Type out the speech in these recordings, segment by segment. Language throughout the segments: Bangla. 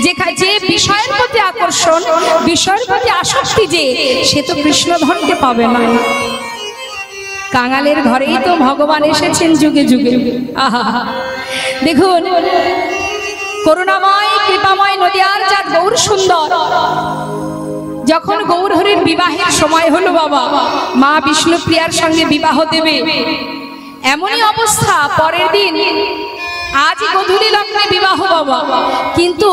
যে বিষয়ের প্রতি আকর্ষণ, বিষয়ের প্রতি আসক্তি, যে সে তো কৃষ্ণধনকে পাবে না। কাঙালের ঘরেই তো ভগবান এসেছেন যুগে যুগে। আহা, দেখুন করুণাময় কৃপাময় নদিয়ার চাঁদ গৌর সুন্দর যখন গৌরহরির বিবাহের সময় হলো, বাবা মা বিষ্ণুপ্রিয়ার সঙ্গে বিবাহ দেবে, এমনই অবস্থা পরের দিন আজ গধূলি লগ্নে বিবাহ বাবা, কিন্তু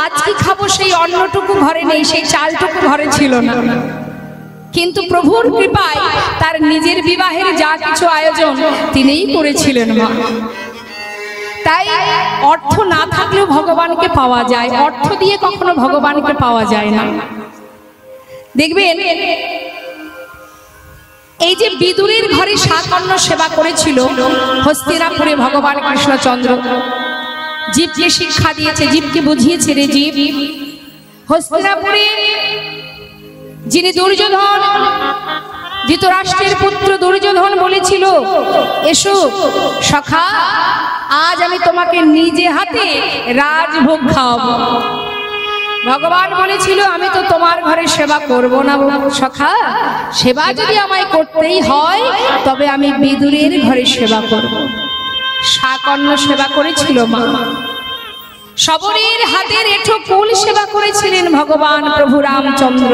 আজ কি খাবো সেই অন্নটুকু ঘরে নেই, সেই চালটুকু ঘরে ছিল না। কিন্তু প্রভুর কৃপায় তার নিজের বিবাহের যা কিছু আয়োজন তিনিই করেছিলেন মা। তাই অর্থ না থাকলেও ভগবানকে পাওয়া যায়, অর্থ দিয়ে কখনো ভগবানকে পাওয়া যায় না। দেখবেন এই যে বিদুরের ঘরে সাকর্ণ সেবা করেছিল হস্তিনাপুরে ভগবান কৃষ্ণচন্দ্র, জীবকে শিক্ষা দিয়েছে, জীবকে বুঝিয়েছে, রে জীব হস্তিনাপুরে যিনি দুর্যোধন, ধৃতরাষ্ট্রের পুত্র দুর্যোধন বলেছিল, এসো সখা আজ আমি তোমাকে নিজে হাতে রাজভোগ খাওয়াবো। ভগবান বলেছিল, আমি তো তোমার ঘরে সেবা করব না সখা, সেবা যদি আমায় করতেই হয় তবে আমি বিদুরের ঘরে সেবা করব। সাকর্ণ সেবা করেছিল মা, শবরীর হাতের এঁঠো কুল সেবা করেছিলেন ভগবান প্রভু রামচন্দ্র।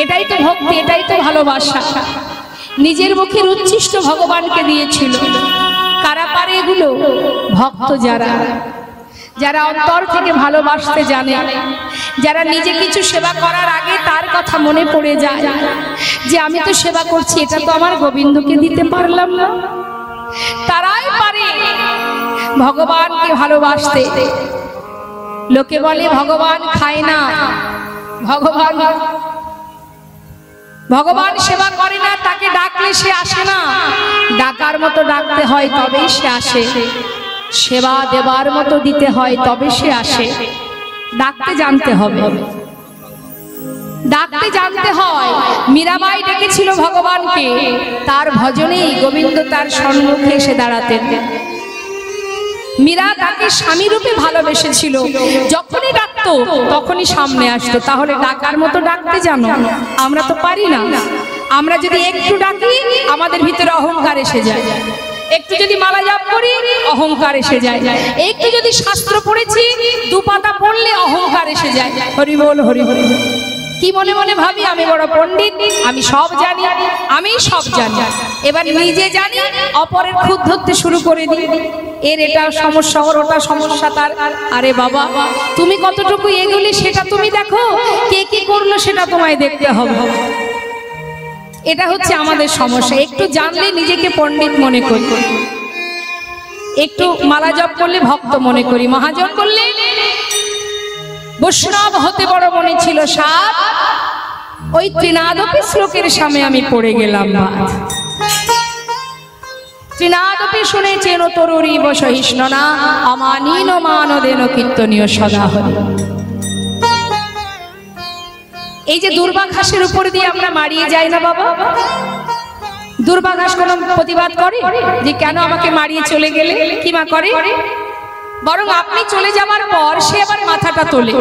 এটাই তো ভক্তি, এটাই তো ভালোবাসা। নিজের মুখের উচ্ছিষ্ট ভগবানকে দিয়েছিল। কারা পারে এগুলো? ভক্ত যারা, যারা অন্তর থেকে ভালোবাসতে জানে, যারা নিজে কিছু সেবা করার আগে তার কথা মনে পড়ে যায় যে আমি তো সেবা করছি, এটা তো আমার গোবিন্দকে দিতে পারলাম না, তারাই পারে ভগবানকে ভালোবাসতে। লোকে বলে ভগবান খায় না, ভগবান সেবা করে না, তাকে ডাকলে সে আসে না। ডাকার মতো ডাকতে হয় তবেই সে আসে, সেবা দেবার মতো দিতে হয় তবে সে আসে। ডাকতে জানতে হবে, ডাকতে জানতে হয়। মীরাবাই ডেকেছিল ভগবানকে, তার ভজনেই গোবিন্দ তার সম্মুখে এসে দাঁড়াতেন। মীরা তাকে স্বামী রূপে ভালোবেসেছিল, যখনই ডাকতো তখনই সামনে আসতো। তাহলে ডাকার মতো ডাকতে জানো? আমরা তো পারি না। আমরা যদি একটু ডাকি আমাদের ভিতরে অহংকার এসে যায়, একটু যদি মালা জাপ করি অহংকার এসে যায়, একটু যদি শাস্ত্র পড়েছি দু পাতা পড়লে অহংকার এসে যায়। হরি বল হরি হরি, কি মনে মনে ভাবি আমি বড় পণ্ডিত, আমি সব জানি, আমি সব জানি। এবার নিজে জানি, অপরের খুঁত ধরতে শুরু করে দিই, এর এটা সমস্যা, ওর ওটা সমস্যা তার। আরে বাবা, তুমি কতটুকু এগুলি সেটা তুমি দেখো, কে কি করলো সেটা তোমায় দেখতে হবে। এটা হচ্ছে আমাদের সমস্যা। একটু জানলে নিজেকে পণ্ডিত মনে করি, একটু মালা জপ করলে ভক্ত মনে করি, মহাজন করলে বৈষ্ণব হতে বড় মনে ছিল। সাত ওই ত্রিনাদপি শ্লোকের সামনে আমি পড়ে গেলাম না। ত্রিনাদপি শুনেছেন তরুরী বসহিষ্ণনা অমানীন মানদেন কীর্তনীয় সদা হরি। এই যে দুর্বা ঘাসের উপর দিয়ে আমরা মারিয়ে যাই না বাবা, দুর্বা ঘাস কোন প্রতিবাদ করে যে কেন আমাকে মারিয়ে চলে গেলে? কি মা করে? বরং আপনি চলে যাবার পর সে আবার মাথাটা তোলে।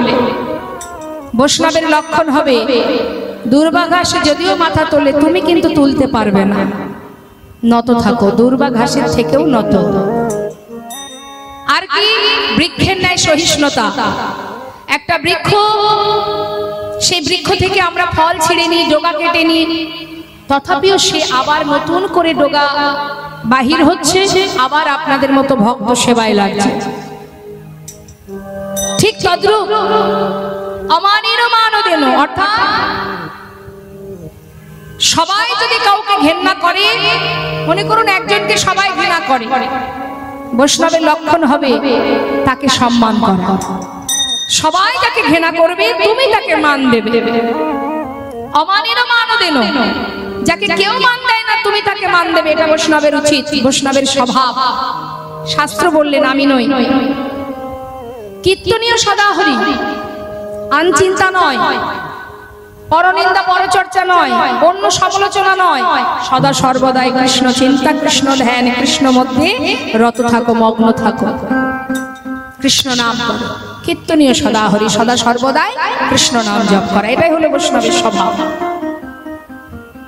বৈষ্ণবের লক্ষণ হবে দুর্বা ঘাস যদিও মাথা তোলে, তুমি কিন্তু তুলতে পারবে না, নত থাকো, দুর্বা ঘাসের থেকেও নত। আর কি বৃক্ষের ন্যায় সহিষ্ণুতা। একটা বৃক্ষ, সেই বৃক্ষ থেকে আমরা ফল ছিঁড়ে নিই, ডগা কেটে নিই, তথাপিও সে আবার নতুন করে ডগা বাহির হচ্ছে, আবার আপনাদের মতো ভক্ত সেবায় লাগছে। ঠিক তদ্রূপ অমানীন মানদেন, অর্থাৎ সবাই যদি কাউকে ঘেন্না করে, মনে করুন একজনকে সবাই ঘৃণা করে, বৈষ্ণবের লক্ষণ হবে তাকে সম্মান করা। সবাই যাকে ঘৃণা করবে তুমি তাকে মান দেবে। অমানীন মানদেন, যাকে কেউ মান দেয় না তুমি তাকে মান দেবে, এটা বৈষ্ণবের উচিত, বৈষ্ণবের স্বভাব। শাস্ত্র বললেন আমি নই। কীর্তনীয় সদা হরি, আনচিন্তা নয়, পরনিন্দা পরচর্চা নয়, অন্য সমালোচনা নয়, সদা সর্বদাই কৃষ্ণ চিন্তা, কৃষ্ণ ধ্যান, কৃষ্ণ মধ্যে রত থাকো, মগ্ন থাকো, কৃষ্ণ নাম করো। কীর্তনীয় সদা হরি, সদা সর্বদাই কৃষ্ণ নাম জপ করা, এটাই হলো বৈষ্ণবের স্বভাব।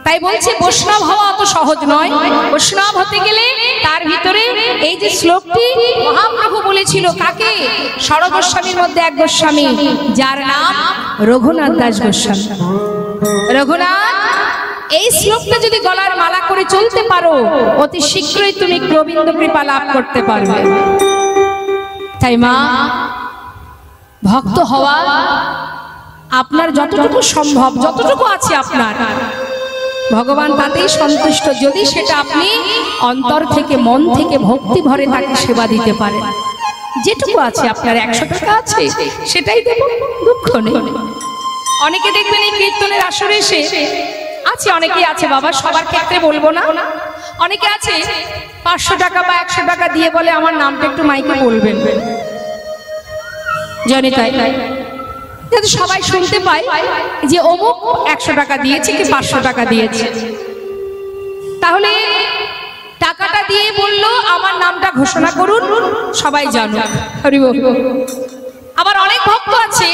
তাই বলছি বৈষ্ণব হওয়া অত সহজ নয়। বৈষ্ণব হতে গেলে তার ভিতরে এই যে শ্লোকটি মহাপ্রভু বলেছিল কাকে, ষড়গোস্বামীর মধ্যে এক গোস্বামী যার নাম রঘুনাথ দাস গোস্বামী। রঘুনাথ, এই শ্লোকটা যদি গলার মালা করে চলতে পারো অতি শীঘ্রই তুমি গোবিন্দ কৃপা লাভ করতে পারবে। তাই মা, ভক্ত হওয়া আপনার যতটুকু সম্ভব, যতটুকু আছে আপনার, ভগবান তাতেই সন্তুষ্ট যদি সেটা আপনি অন্তর থেকে মন থেকে ভক্তি ভরে তাকে সেবা দিতে পারেন। যেটুকু আছে আপনার, 100 টাকা আছে সেটাই দেব, দুঃখ নেই। অনেকে দেখবেন এই কীর্তনের আসরে এসে আছে, অনেকেই আছে বাবা, সবার ক্ষেত্রে বলবো না, অনেকে আছে 500 টাকা বা 100 টাকা দিয়ে বলে আমার নামটা একটু মাইকে বলবেন, জানি তাই যাতে সবাই শুনতে পায় যে অমুক 100 টাকা দিয়েছে কি 500 টাকা দিয়েছে। তাহলে টাকাটা দিয়ে বললো আমার নামটা ঘোষণা করুন, সবাই জানো। আবার অনেক ভক্ত আছে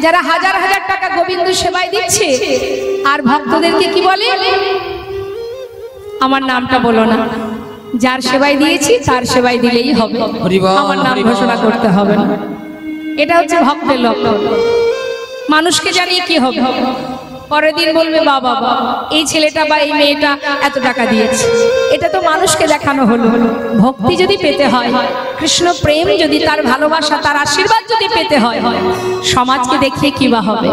যারা হাজার হাজার টাকা গোবিন্দ সেবায় দিচ্ছে আর ভক্তদেরকে কি বলে, আমার নামটা বলো না, যার সেবায় দিয়েছি তার সেবায় দিলেই হবে, আমার নাম ঘোষণা করতে হবে না। এটা হচ্ছে ভক্তের লক্ষণ। মানুষকে জানিয়ে কি হবে, পরের দিন বলবে বাবা এই ছেলেটা বা এই মেয়েটা এত টাকা দিয়েছে, এটা তো মানুষকে দেখানো হলো। ভক্তি যদি পেতে হয়, কৃষ্ণ প্রেম যদি, তার ভালোবাসা, তার আশীর্বাদ যদি পেতে হয়, সমাজকে দেখিয়ে কি বা হবে।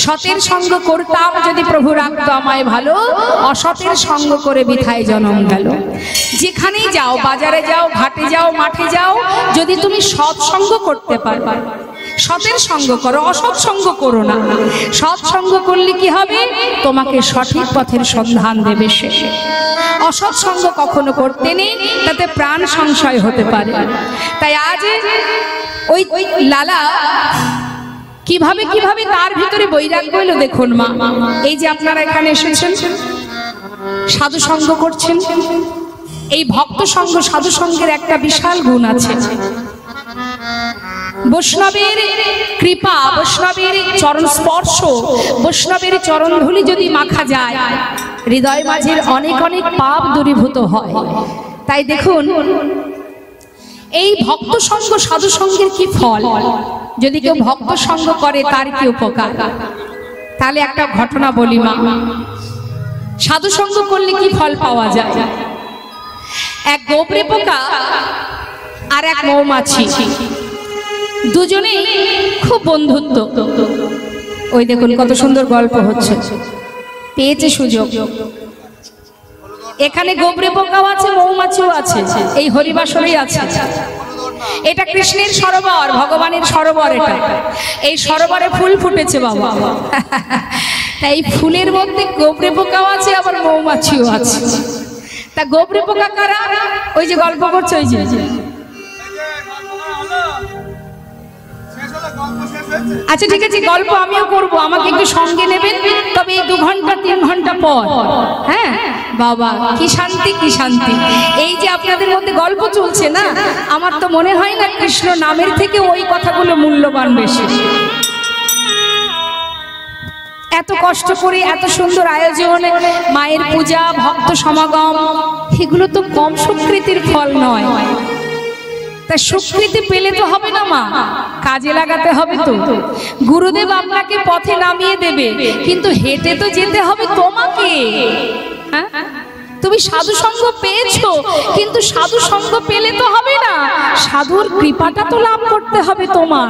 সতের সঙ্গ করতাম যদি প্রভু রাখতো আমায় ভালো, অসতের সঙ্গ করে বৃথায় জনম গেল। যেখানেই যাও, বাজারে যাও, ঘাটে যাও, মাঠে যাও, যদি তুমি সৎসঙ্গ করতে পারবে, সতের সঙ্গ করো, অসৎ সঙ্গ করো না। সৎসঙ্গ করলে কি হবে, তোমাকে সঠিক পথের সন্ধান দেবে সে। অসৎ সঙ্গ কখনো করতে নেই, তাতে প্রাণ সংশয় হতে পারে। তাই আজ ওই লালা কিভাবে কিভাবে তার ভিতরে বৈরাগ্য হইল দেখুন মা। এই যে আপনারা এখানে এসেছেন, সাধু সঙ্গ করছেন, এই ভক্ত সঙ্গ সাধু সঙ্গের একটা বিশাল গুণ আছে। বৈষ্ণবের কৃপা, বৈষ্ণবের চরণ স্পর্শ, বৈষ্ণবের চরণ ধুলি যদি মাখা যায়, হৃদয় মাঝের অনেক অনেক পাপ দূরীভূত হয়। তাই দেখুন এই ভক্ত সঙ্গ সাধু সঙ্গের কি ফল, যদি কেউ ভক্ত সঙ্গ করে তার কি উপকার। তাহলে একটা ঘটনা বলি মা, সাধু সঙ্গ করলে কি ফল পাওয়া যায়। এক গোবরে পোকা আর এক মৌমাছি, দুজনেই খুব বন্ধুত্ব। ওই দেখুন কত সুন্দর গল্প হচ্ছে, পেয়েছে সুযোগ। এখানে গোবরে পোকাও আছে, মৌমাছিও আছে, এই হরিবাসরেই আছে। এটা কৃষ্ণের সরোবর, ভগবানের সরোবর এটা। এই সরোবরে ফুল ফুটেছে বাবা, তাই ফুলের মধ্যে গোবরে পোকাও আছে আবার মৌমাছিও আছে। তা গোবরে পোকা কারা, ওই যে গল্প করছে ওই যে। আচ্ছা ঠিক আছে, গল্প আমিও করব, আমাকে একটু সঙ্গে নেবেন, তবে এই 2 ঘন্টা 3 ঘন্টা পর। হ্যাঁ বাবা, কি শান্তি কি শান্তি। এই যে আপনাদের মধ্যে গল্প চলছে না, আমার তো মনে হয় না কৃষ্ণ নামের থেকে ওই কথাগুলো মূল্যবান বেশি। এত কষ্ট করে এত সুন্দর আয়োজন, মায়ের পূজা, ভক্ত সমাগম, এগুলো তো কম স্বীকৃতির ফল নয়। তা স্বীকৃতি পেলে তো হবে না মা, কাজে লাগাতে হবে তো। গুরুদেব আপনাকে পথে নামিয়ে দেবে, কিন্তু হেঁটে তো যেতে হবে তোমাকে। হ্যাঁ, তুমি সাধু সঙ্গ পেয়েছো, কিন্তু সাধু সঙ্গ পেলে তো হবে না, সাধুর কৃপাটা তো লাভ করতে হবে তোমার।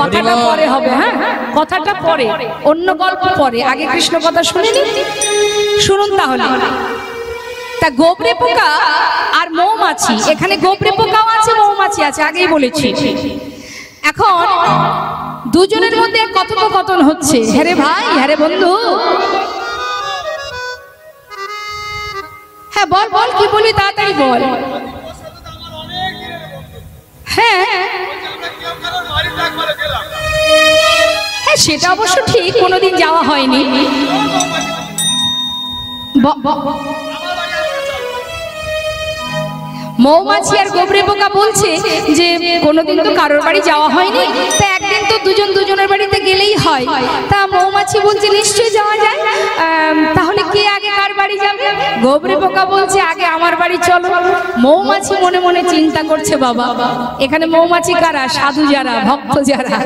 কথাটা পরে হবে, হ্যাঁ কথাটা পরে, অন্য গল্প পরে, আগে কৃষ্ণ কথা শুনিনি, শুনুন তাহলে। তা গোবরে পোকা আর মৌমাছি, এখানে গোবরে পোকাও আছে মৌমাছি আছে, আগেই বলেছি। এখন দুজনের মধ্যে কথোপকথন হচ্ছে, হ্যারে ভাই, হ্যারে বন্ধু, হ্যাঁ বল বল, কি বলি তাড়াতাড়ি বল। হ্যাঁ হ্যাঁ সেটা অবশ্য ঠিক, কোনোদিন যাওয়া হয়নি। মৌমাছি আর গোবরে পোকা বলছে যে কোনোদিন তো কারোর বাড়ি যাওয়া হয়নি, তা একদিন তো দুজন দুজনের বাড়িতে গেলেই হয়। তা মৌমাছি বলছে নিশ্চয়ই যাওয়া যায়, তাহলে কে আগে কার বাড়ি যাবে? গোবরে পোকা বলছে আগে আমার বাড়ি চলো। মৌমাছি মনে মনে চিন্তা করছে, বাবা এখানে মৌমাছি কারা? সাধু যারা, ভক্ত যারা।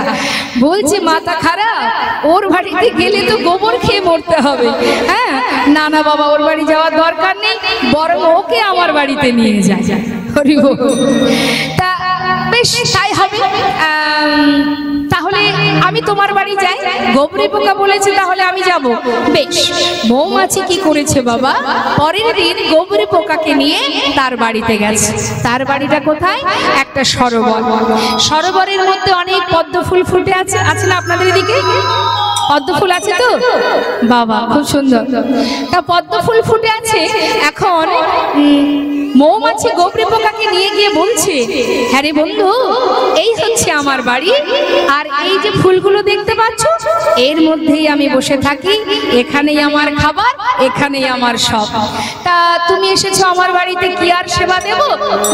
বলছে মাথা খারাপ, ওর বাড়িতে গেলে তো গোবর খেয়ে মরতে হবে। হ্যাঁ, না না বাবা, ওর বাড়ি যাওয়ার দরকার নেই, বরং ওকে আমার বাড়িতে নিয়ে যায়। হরি বল। তা বেশ তাই হবে, তাহলে আমি তোমার বাড়ি যাই। গোবরে পোকা বলেছে তাহলে আমি যাব। বেশ, মৌমাছি কি করেছে বাবা, পরের দিন গোবরে পোকাকে নিয়ে তার বাড়িতে গেছে। তার বাড়িটা কোথায়? একটা সরোবর। সরোবরের মধ্যে অনেক পদ্ম ফুল ফুটে আছে। আছে না আপনাদের এদিকে? পদ্ম ফুল আছে তো? বাবা খুব সুন্দর। তা পদ্ম ফুল ফুটে আছে। এখন মৌমাছি গোবরে পোকাকে নিয়ে গিয়ে বলছে, হ্যাঁ রে বন্ধু, এই হচ্ছে আমার বাড়ি, আর এই যে ফুলগুলো দেখতে পাচ্ছ এর মধ্যেই আমি বসে থাকি, এখানেই আমার খাবার, এখানেই আমার সব। তা তুমি এসেছো আমার বাড়িতে, কি আর সেবা দেব?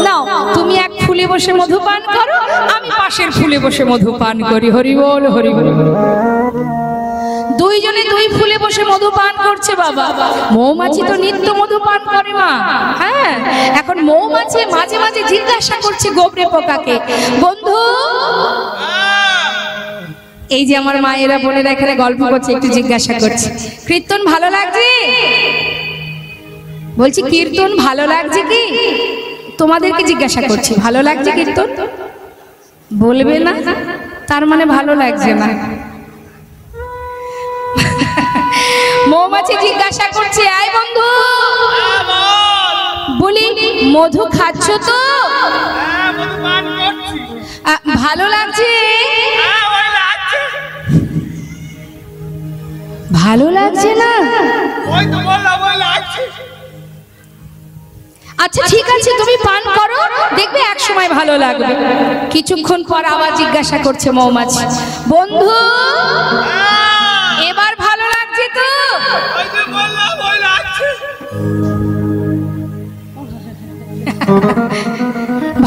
নাও তুমি এক ফুলে বসে মধু পান করো, আমি পাশের ফুলে বসে মধু পান করি। হরি বল, হরি বল। দুইজনে দুই ফুলে বসে মধু পান করছে। বাবা মৌমাছি তো নিত্য মধু পান করে মা। হ্যাঁ, এখন মৌমাছি মাঝে মাঝে জিজ্ঞাসা করছে গোবরে পোকাকে, বন্ধু এই যে আমার মায়েরা বোনেরা এখানে গল্প করছে, একটু জিজ্ঞাসা করছে, কীর্তন ভালো লাগছে? বলছি কীর্তন ভালো লাগছে কি? তোমাদেরকে জিজ্ঞাসা করছি, ভালো লাগছে কীর্তন? বলবে না, তার মানে ভালো লাগছে না। মৌমাছি জিজ্ঞাসা করছে, আয় বন্ধু, বলি মধু খাচ্ছ তো? ভালো লাগছে? ভালো লাগছে না? আচ্ছা ঠিক আছে, তুমি পান করো, দেখবে এক সময় ভালো লাগবে। কিছুক্ষণ পর আবার জিজ্ঞাসা করছে মৌমাছি, বন্ধু এবার ভালো লাগছে তো?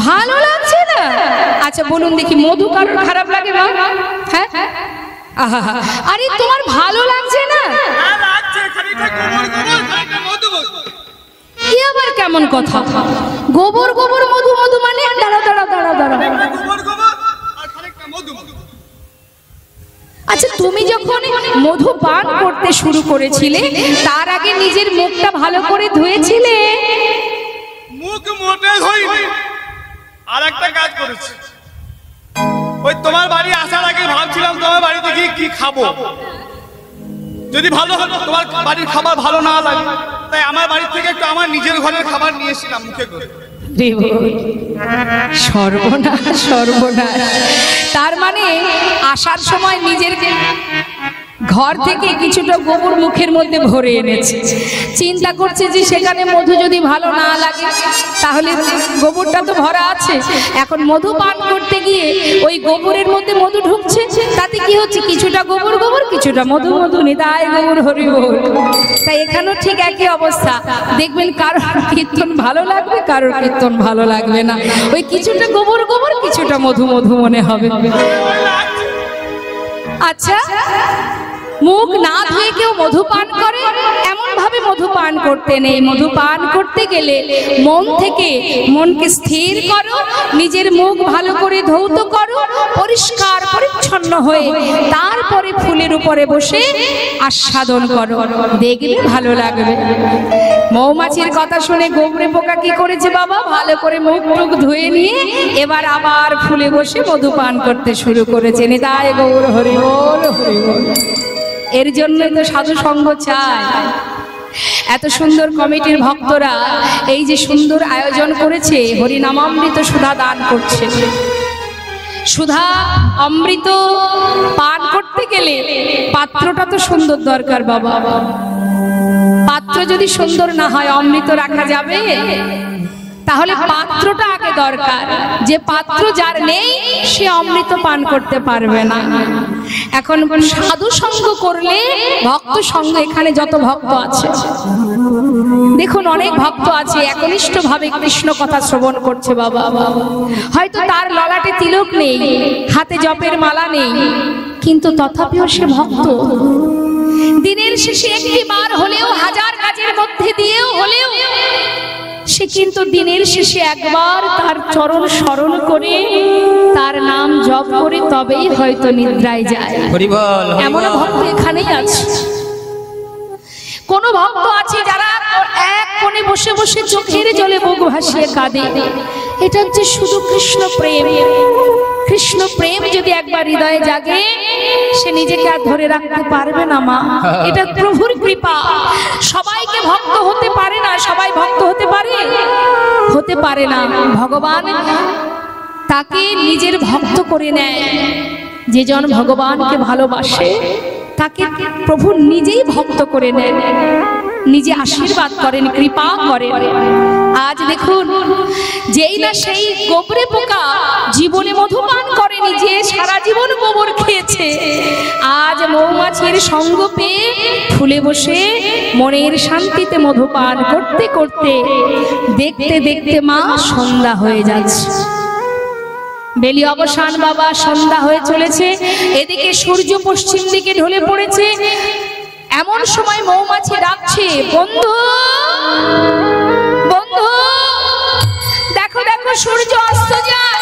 ভালো লাগছে না? আচ্ছা বলুন দেখি, মধু কারোর খারাপ লাগে না? হ্যাঁ, আরে তোমার ভালো লাগছে না? কি আবার কেমন কথা? গোবর গোবর মধু মধু মানে? দাঁড়া দাঁড়া দাঁড়া দাঁড়া, আচ্ছা তুমি যখন মধু পান করতে শুরু করেছিলে তার আগে নিজের মুখটা ভালো করে ধুয়েছিলে? মুখ মোটে ধুইনি, আর একটা কাজ করেছি। ওই তোমার বাড়ি আসার আগে ভাবছিলাম তোমার বাড়িতে গিয়ে কি খাবো, যদি ভালো হতো। তোমার বাড়ির খাবার ভালো না লাগে, তাই আমার বাড়ি থেকে একটু আমার নিজের ঘরের খাবার নিয়েছিলাম মুখে করে। সর্বনাশ সর্বনাশ, তার মানে আসার সময় নিজের ঘর থেকে কিছুটা গোবর মুখের মধ্যে ভরে এনেছে। চিন্তা করছে যে সেখানে মধু যদি ভালো না লাগে তাহলে গোবরটা তো ভরা আছে, এখন মধু পান করতে গিয়ে ওই গোবরের মধ্যে মধু ঢুকছে, তাতে কি হচ্ছে কিছুটা গোবর গোবর কিছুটা মধু মধু, নিতাই গোবর হরি বল। তাই এখানেও ঠিক একই অবস্থা, দেখবেন কারোর কীর্তন ভালো লাগবে, কারোর কীর্তন ভালো লাগবে না, ওই কিছুটা গোবর গোবর কিছুটা মধু মধু মনে হবে। আচ্ছা মুখ না ধুয়ে কেউ মধু পান করে? এমন ভাবে মধু পান করতে নেই। মধু পান করতে গেলে মন থেকে মনকে স্থির করো, নিজের মুখ ভালো করে ধৌত করো, পরিষ্কার পরিচ্ছন্ন হয়ে তারপরে ফুলের উপরে বসে আস্বাদন করো, দেখবে ভালো লাগবে। মৌমাছির কথা শুনে গোবরে পোকা কি করেছে বাবা, ভালো করে মুখ টুক ধুয়ে নিয়ে এবার আবার ফুলে বসে মধু পান করতে শুরু করেছে। নিতাই গৌর হরি বল, হরি বল। এর জন্যই তো সাধু সঙ্গ চায়। এত সুন্দর কমিটির ভক্তরা এই যে সুন্দর আয়োজন করেছে, হরিনামামৃত সুধা দান করছে। সুধা অমৃত পান করতে গেলে পাত্রটা তো সুন্দর দরকার বাবা। পাত্র যদি সুন্দর না হয় অমৃত রাখা যাবে? তাহলে পাত্রটা আগে দরকার। যে পাত্র যার নেই সে অমৃত পান করতে পারবে না। এখন সাধু সঙ্গ করলে, ভক্ত সঙ্গ, এখানে যত ভক্ত আছে দেখুন, অনেক ভক্ত আছে একনিষ্ঠ ভাবে কৃষ্ণ কথা শ্রবণ করছে। বাবা হয়তো তার ললাটে তিলক নেই, হাতে জপের মালা নেই, কিন্তু তথাপিও সে ভক্ত। দিনের শেষে একটি বার হলেও, হাজার কাজের মধ্যে দিয়েও হলেও সে কিন্তু দিনের শেষে একবার তার চরণ স্মরণ করে, তার নাম জপ করে তবেই হয়তো নিদ্রায় যায়। এমন ভক্ত এখানেই আছে। কোন ভক্ত আছে যারা এক কোণে বসে বসে চোখের জলে বুক ভাসিয়ে কাঁদে। এটা হচ্ছে শুধু কৃষ্ণ প্রেম। কৃষ্ণ প্রেম যদি একবার হৃদয়ে জাগে, সে নিজেকে আর ধরে রাখতে পারবে না মা। এটা প্রভুর কৃপা। সবাইকে ভক্ত হতে পারে না, সবাই ভক্ত হতে পারে হতে পারে না। ভগবান তাকে নিজের ভক্ত করে নেয়। যে জন ভগবানকে ভালোবাসে তাকে প্রভু নিজেই ভক্ত করে নেন, নিজে আশীর্বাদ করেন, কৃপা করেন। আজ দেখুন, যেই না সেই গোবরে পোকা জীবনে মধুপান করেনি, যে সারা জীবন গোবর খেয়েছে, আজ মৌমাছির সঙ্গ পেয়ে ফুলে বসে মনের শান্তিতে মধুপান করতে করতে দেখতে দেখতে মা সন্ধ্যা হয়ে যাচ্ছে। বেলি অবসান বাবা, সন্ধ্যা হয়ে চলেছে। এদিকে সূর্য পশ্চিম দিকে ঢলে পড়েছে। এমন সময় মৌমাছি ডাকছে, বন্ধু বন্ধু, দেখো দেখো সূর্য অস্ত যায়,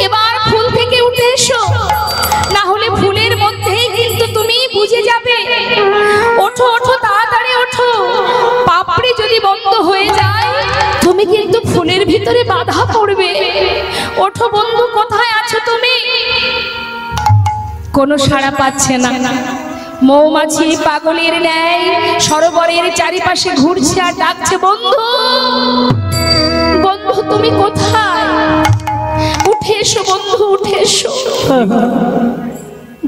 এবার ফুল থেকে উঠে এসো, না হলে ফুলের মধ্যেই কিন্তু তুমি বুঝে যাবে। ওঠো ওঠো, তাড়াতাড়ি ওঠো, পাপড়ি যদি বন্ধ হয়ে যায় তুমি কিন্তু ফুলের ভিতরে বাধা পড়বে। ওঠো বন্ধু, কোথায় আছো তুমি? কোনো সাড়া পাচ্ছে না। মৌমাছি পাগলের ন্যায় সরোবরের চারিপাশে ঘুরছে আর ডাকছে, বন্ধু বন্ধু, তুমি কোথায়? উঠে এসো বন্ধু, উঠে এসো।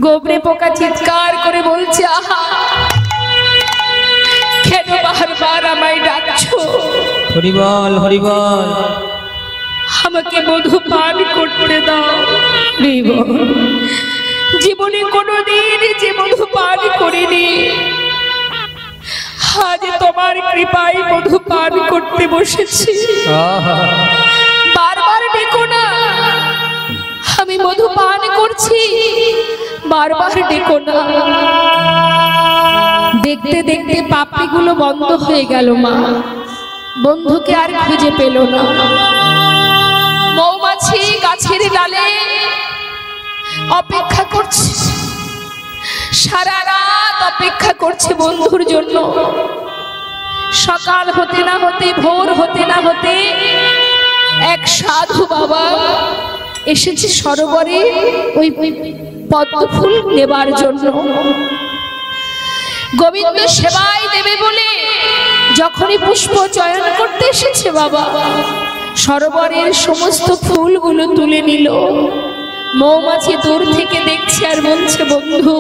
গোবরে পোকা চিৎকার করে বলছে, আহা, কেন বারবার আমায় ডাকছো? হরি বল, হরি বল। আমাকে মধু পান করতে দাও। জীবনে কোনোদিন যে মধু পান করিনি, আজ তোমার কৃপায় মধু পান করতে বসেছি। বারবার ডেকো না, আমি মধু পান করছি, বারবার ডেকো না। দেখতে দেখতে পাপড়িগুলো বন্ধ হয়ে গেল মা। বন্ধুকে আর খুঁজে পেল না। মৌমাছি গাছের ডালে অপেক্ষা করছে, সারা রাত অপেক্ষা করছে বন্ধুর জন্য। সকাল হতে না হতে, ভোর হতে না হতে এক সাধু বাবা এসেছে সরোবরে ওই পদ্ম ফুল নেবার জন্য। গোবিন্দ সেবায় দেবে বলে যখনই পুষ্প চয়ন করতে এসেছে বাবা, সরোবরের সমস্ত ফুলগুলো তুলে নিল। মৌমাছি দূর থেকে দেখছে আর বলছে, বন্ধু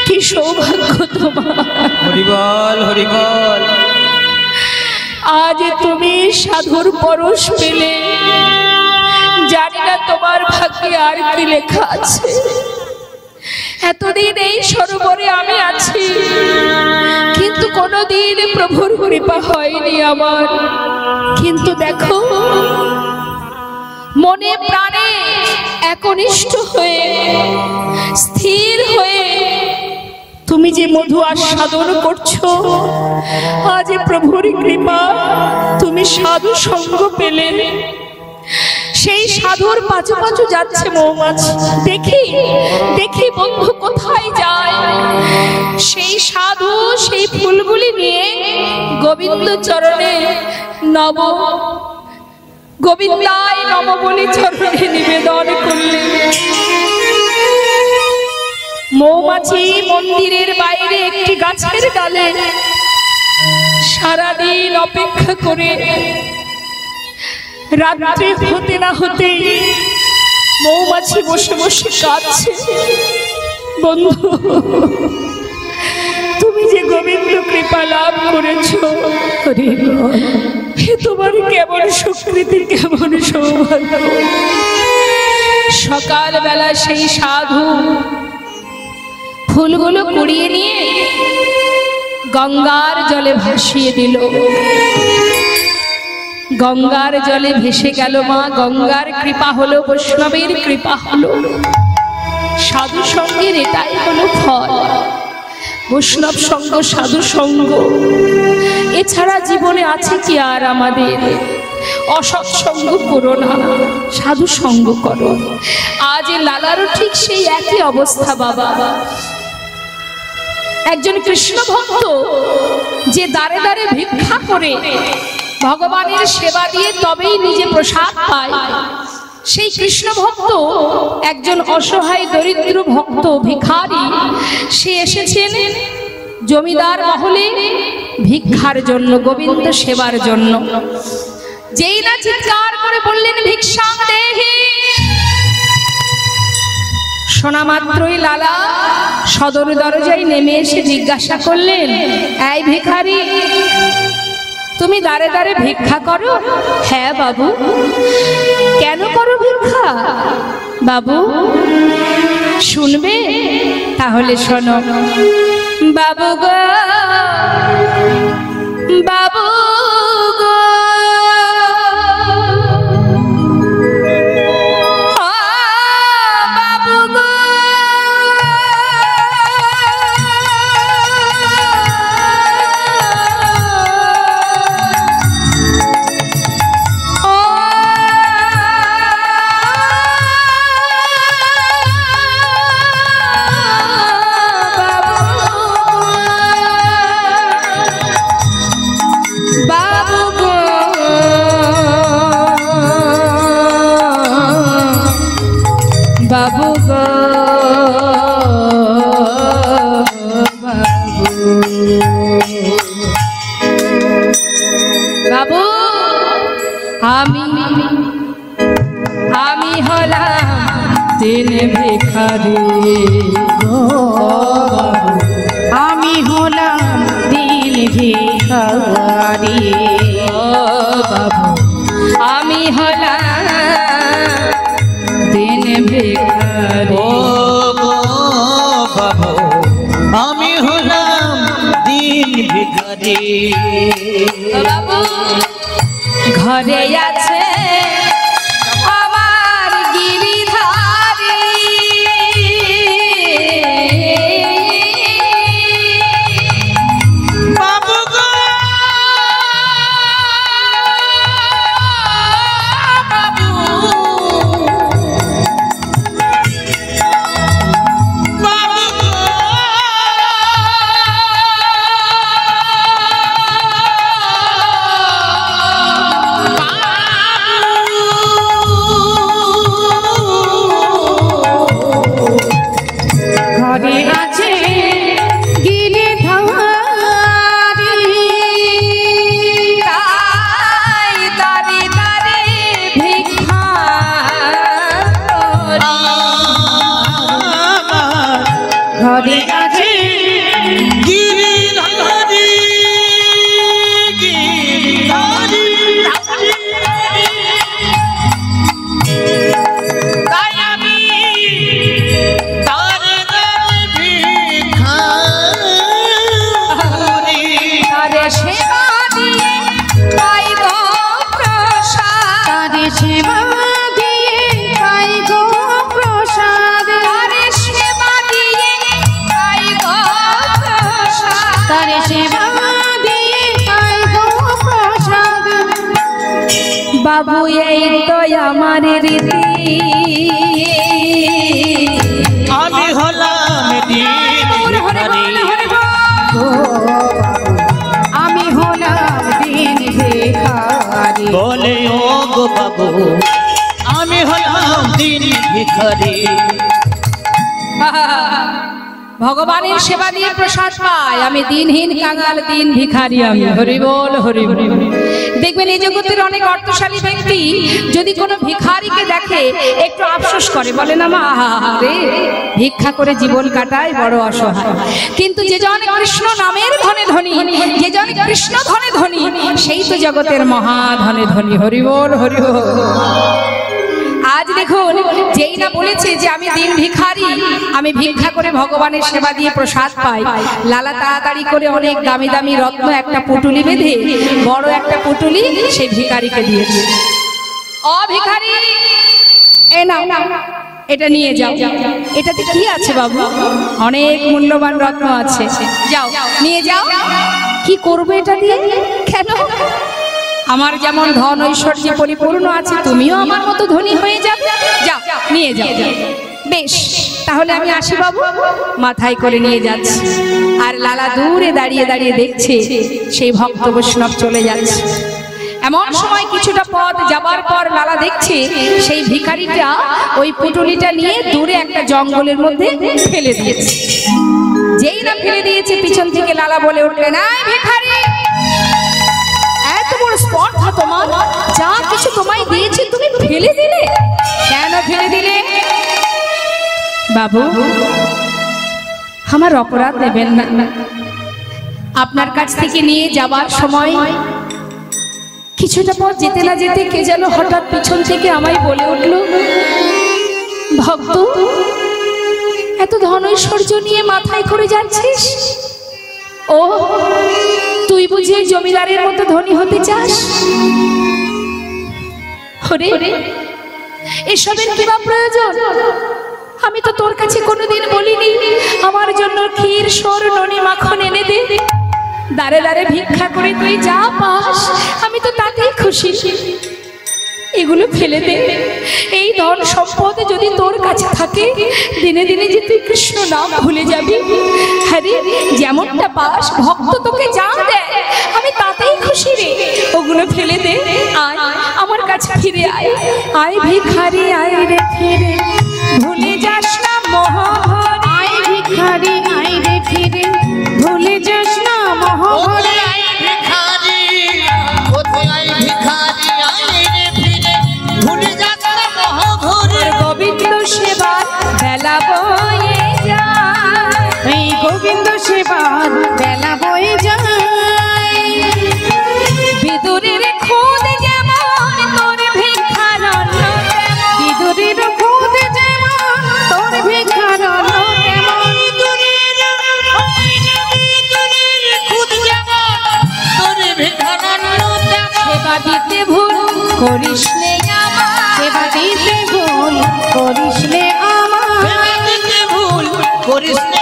কি সৌভাগ্য তোমার, হরি বল, হরি বল। আজ তুমি সাধুর পরশ পেলে। জানি না তোমার ভাগ্যে আর কি লেখা আছে। এতদিন এই সরোবরে আমি আছি, কিন্তু কোনোদিন প্রভুর কৃপা হয়নি আমার। কিন্তু দেখো, মনে প্রাণে একনিষ্ঠ হয়ে, স্থির হয়ে তুমি যে মধু আস্বাদন করছো, আজ প্রভুর কৃপা তুমি সাধু সঙ্গ পেলে। সেই সাধুর পাঁচু পাঁচু যাচ্ছে মৌমাছি। দেখি দেখি বন্ধু কোথায় যায়। সেই সাধু সেই ফুলগুলি নিয়ে গোবিন্দ চরণে নব, গোবিন্দায় নম বলে চরণে নিবেদন করলেন। মৌমাছি মন্দিরের বাইরে একটি গাছের ডালে সারাদিন অপেক্ষা করে, রাত্রি হতে না হতে মৌমাছি বসে বসে কাঁদছে। বন্ধু, তুমি যে গোবিন্দ কৃপা লাভ করেছো, তোমার কেমন সুকৃতি, কেমন সৌভাগ্য। সকালবেলা সেই সাধু ফুলগুলো কুড়িয়ে নিয়ে গঙ্গার জলে ভাসিয়ে দিল। গঙ্গার জলে ভেসে গেল মা। গঙ্গার কৃপা হলো, বৈষ্ণবের কৃপা হলো। সাধু সঙ্গের এটাই হলো ফল। বৈষ্ণব সঙ্গ, সাধু সঙ্গ, এছাড়া জীবনে আছে কি আর আমাদের? অসৎসঙ্গ করো না, সাধু সঙ্গ করো। আজ লালারও ঠিক সেই একই অবস্থা বাবা। একজন কৃষ্ণ ভক্ত যে দাঁড়ে দাঁড়ে ভিক্ষা করে ভগবানের সেবা দিয়ে তবেই নিজে প্রসাদ পায়, সেই কৃষ্ণ ভক্ত একজন অসহায় দরিদ্র ভক্ত ভিখারি, সে এসেছেন জমিদার মহলে ভিক্ষার জন্য, গোবিন্দ সেবার জন্য। যেই না চিৎকার করে বললেন ভিক্ষাং দেহি, শোনা মাত্রই লালা সদর দরজায় নেমে এসে জিজ্ঞাসা করলেন, এই ভিখারি, তুমি দাঁড়ে দাঁড়ে ভিক্ষা করো? হ্যাঁ বাবু। কেন করো ভিক্ষা বাবু? শুনবে? তাহলে শোনো। বাবু গো, বাবু গো, বাবু গো, বাবু গো, বাবু, আমি হলাম দিন ভিখারি গো, আমি হলাম দিন ভিখারি ও বাবু, আমি হলাম দিন ভিখারি ও বাবু, আমি হলাম দিন ভিখারি। বাবু, ঘরে আছে আমার গিরিধারী, বাবু গো, বাবু, বাবু গো, ঘরে আছে গিরিধারী, তাই দাঁড়ি দাঁড়ি ভিক্ষা করি। ঘরে আছে গিরিধারী, গিরিধারী, তাই আমি তার নামে ভিখারি। তারে সেবা দিয়ে পাই গো প্রসাদ, তারে সেবা দিয়ে পাই গো প্রসাদ, তারে সেবা দিয়ে পাই গো প্রসাদ, তারে সেবা দিয়ে পাই গো প্রসাদ। বাবু এই তো আমার রীতি, আমি হলাম দিন ভিখারি। আমি হলাম দিন ভিখারি। বলে ও গো বাবু, আমি হলাম দিন ভিখারি। ভগবানের সেবা দিয়ে প্রসাদ পাই, আমি দিনহীন কাঙাল, দিন ভিখারি আমি। হরি বল, হরি বল। দেখবেন এই জগতের অনেক অর্থশালী ব্যক্তি যদি কোনো ভিখারিকে দেখে একটু আফসোস করে, বলে না মা রে, ভিক্ষা করে জীবন কাটায়, বড় অসহায়। কিন্তু যে জন কৃষ্ণ নামের ধনে ধনী, যে জন কৃষ্ণ ধনে ধনী, সেই তো জগতের মহা ধনে ধনী। হরি বল, হরি বল। আজ আজ দেখুন, যেই না বলেছে যে আমি দিন ভিখারি, আমি ভিক্ষা করে ভগবানের সেবা দিয়ে প্রসাদ পাই, লালা তাড়াতাড়ি করে অনেক দামি দামি রত্ন একটা পুটুলি বেঁধে বড় একটা পুটুলি সেই ভিখারিকে দিয়েছে। ও ভিখারি, এ নাও, এটা নিয়ে যাও। এটাতে কি আছে বাবু? অনেক মূল্যবান রত্ন আছে, যাও নিয়ে যাও। কি করবে এটা দিয়ে? কেন? আমার যেমন ধন ঐশ্বর্যে পরিপূর্ণ আছে, তুমিও আমার মতো ধনী হয়ে যাবে। যাও নিয়ে যাও। বেশ, তাহলে আমি আসি বাবু। মাথায় করে নিয়ে যাচ্ছে, আর লালা দূরে দাঁড়িয়ে দাঁড়িয়ে দেখছে সেই ভক্ত বৈষ্ণব চলে যাচ্ছে। এমন সময় কিছুটা পথ যাবার পর লালা দেখছে সেই ভিখারিটা ওই পুটুলিটা নিয়ে দূরে একটা জঙ্গলের মধ্যে ফেলে দিয়েছে। যেই না ফেলে দিয়েছে, পিছন থেকে লালা বলে উঠলেন, এই ভিখারি, এত বড় স্পর্ধা তোমার, যা কিছু তোমায় দিয়েছে তুমি ফেলে দিলে, কেন ফেলে দিলে? বাবু, আমার অপরাধ নেবেন না। আপনার কাছ থেকে নিয়ে যাবার সময় কিছুটা পথ যেতে না যেতে কে যেন হঠাৎ পিছন থেকে আমায় বলে উঠল, ভক্ত, এত ধন ঐশ্বর্য নিয়ে মাথায় করে যাচ্ছিস? ও, তুই বুঝি জমিদারের মতো ধনী হতে চাস? ওরে, এসবের কি বা প্রয়োজন? আমি তো তোর কাছে কোনোদিন বলিনি আমার জন্য ক্ষীর, সর, ননি, মাখন এনে দে। দাঁড়ে দাঁড়ে ভিক্ষা করে তুই যা পাস আমি তো তাতেই খুশি। এগুলো ফেলে দে। এই ধন সম্পদ যদি তোর কাছে থাকে, দিনে দিনে যে তুই কৃষ্ণ নাম ভুলে যাবি। আরে, যেমনটা পাস ভক্ত তোকে যা দেয় আমি তাতেই খুশি রে। ওগুলো ফেলে দে, আয় আমার কাছে ফিরে আয়। আয় ভিখারি, আয় রে ফিরে, ভুলে যাস না মোহন। আয় ভিখারি, আয় রে ফিরে, ভুলে যাস না মোহন। গোবিন্দ সেবার বেলা বয়ে যায়, এই গোবিন্দ সেবার বেলা বয়ে যায়। বিদুরের খুদ যেমন তোর ভিক্ষার অন্ন, বিদুরের খুদ যেমন তোর ভিক্ষার অন্ন তেমন। সেবা দিতে ভুল করিস নে আমার, সেবা দিতে ভুল করিস নে আমার, ভুল করিস নে।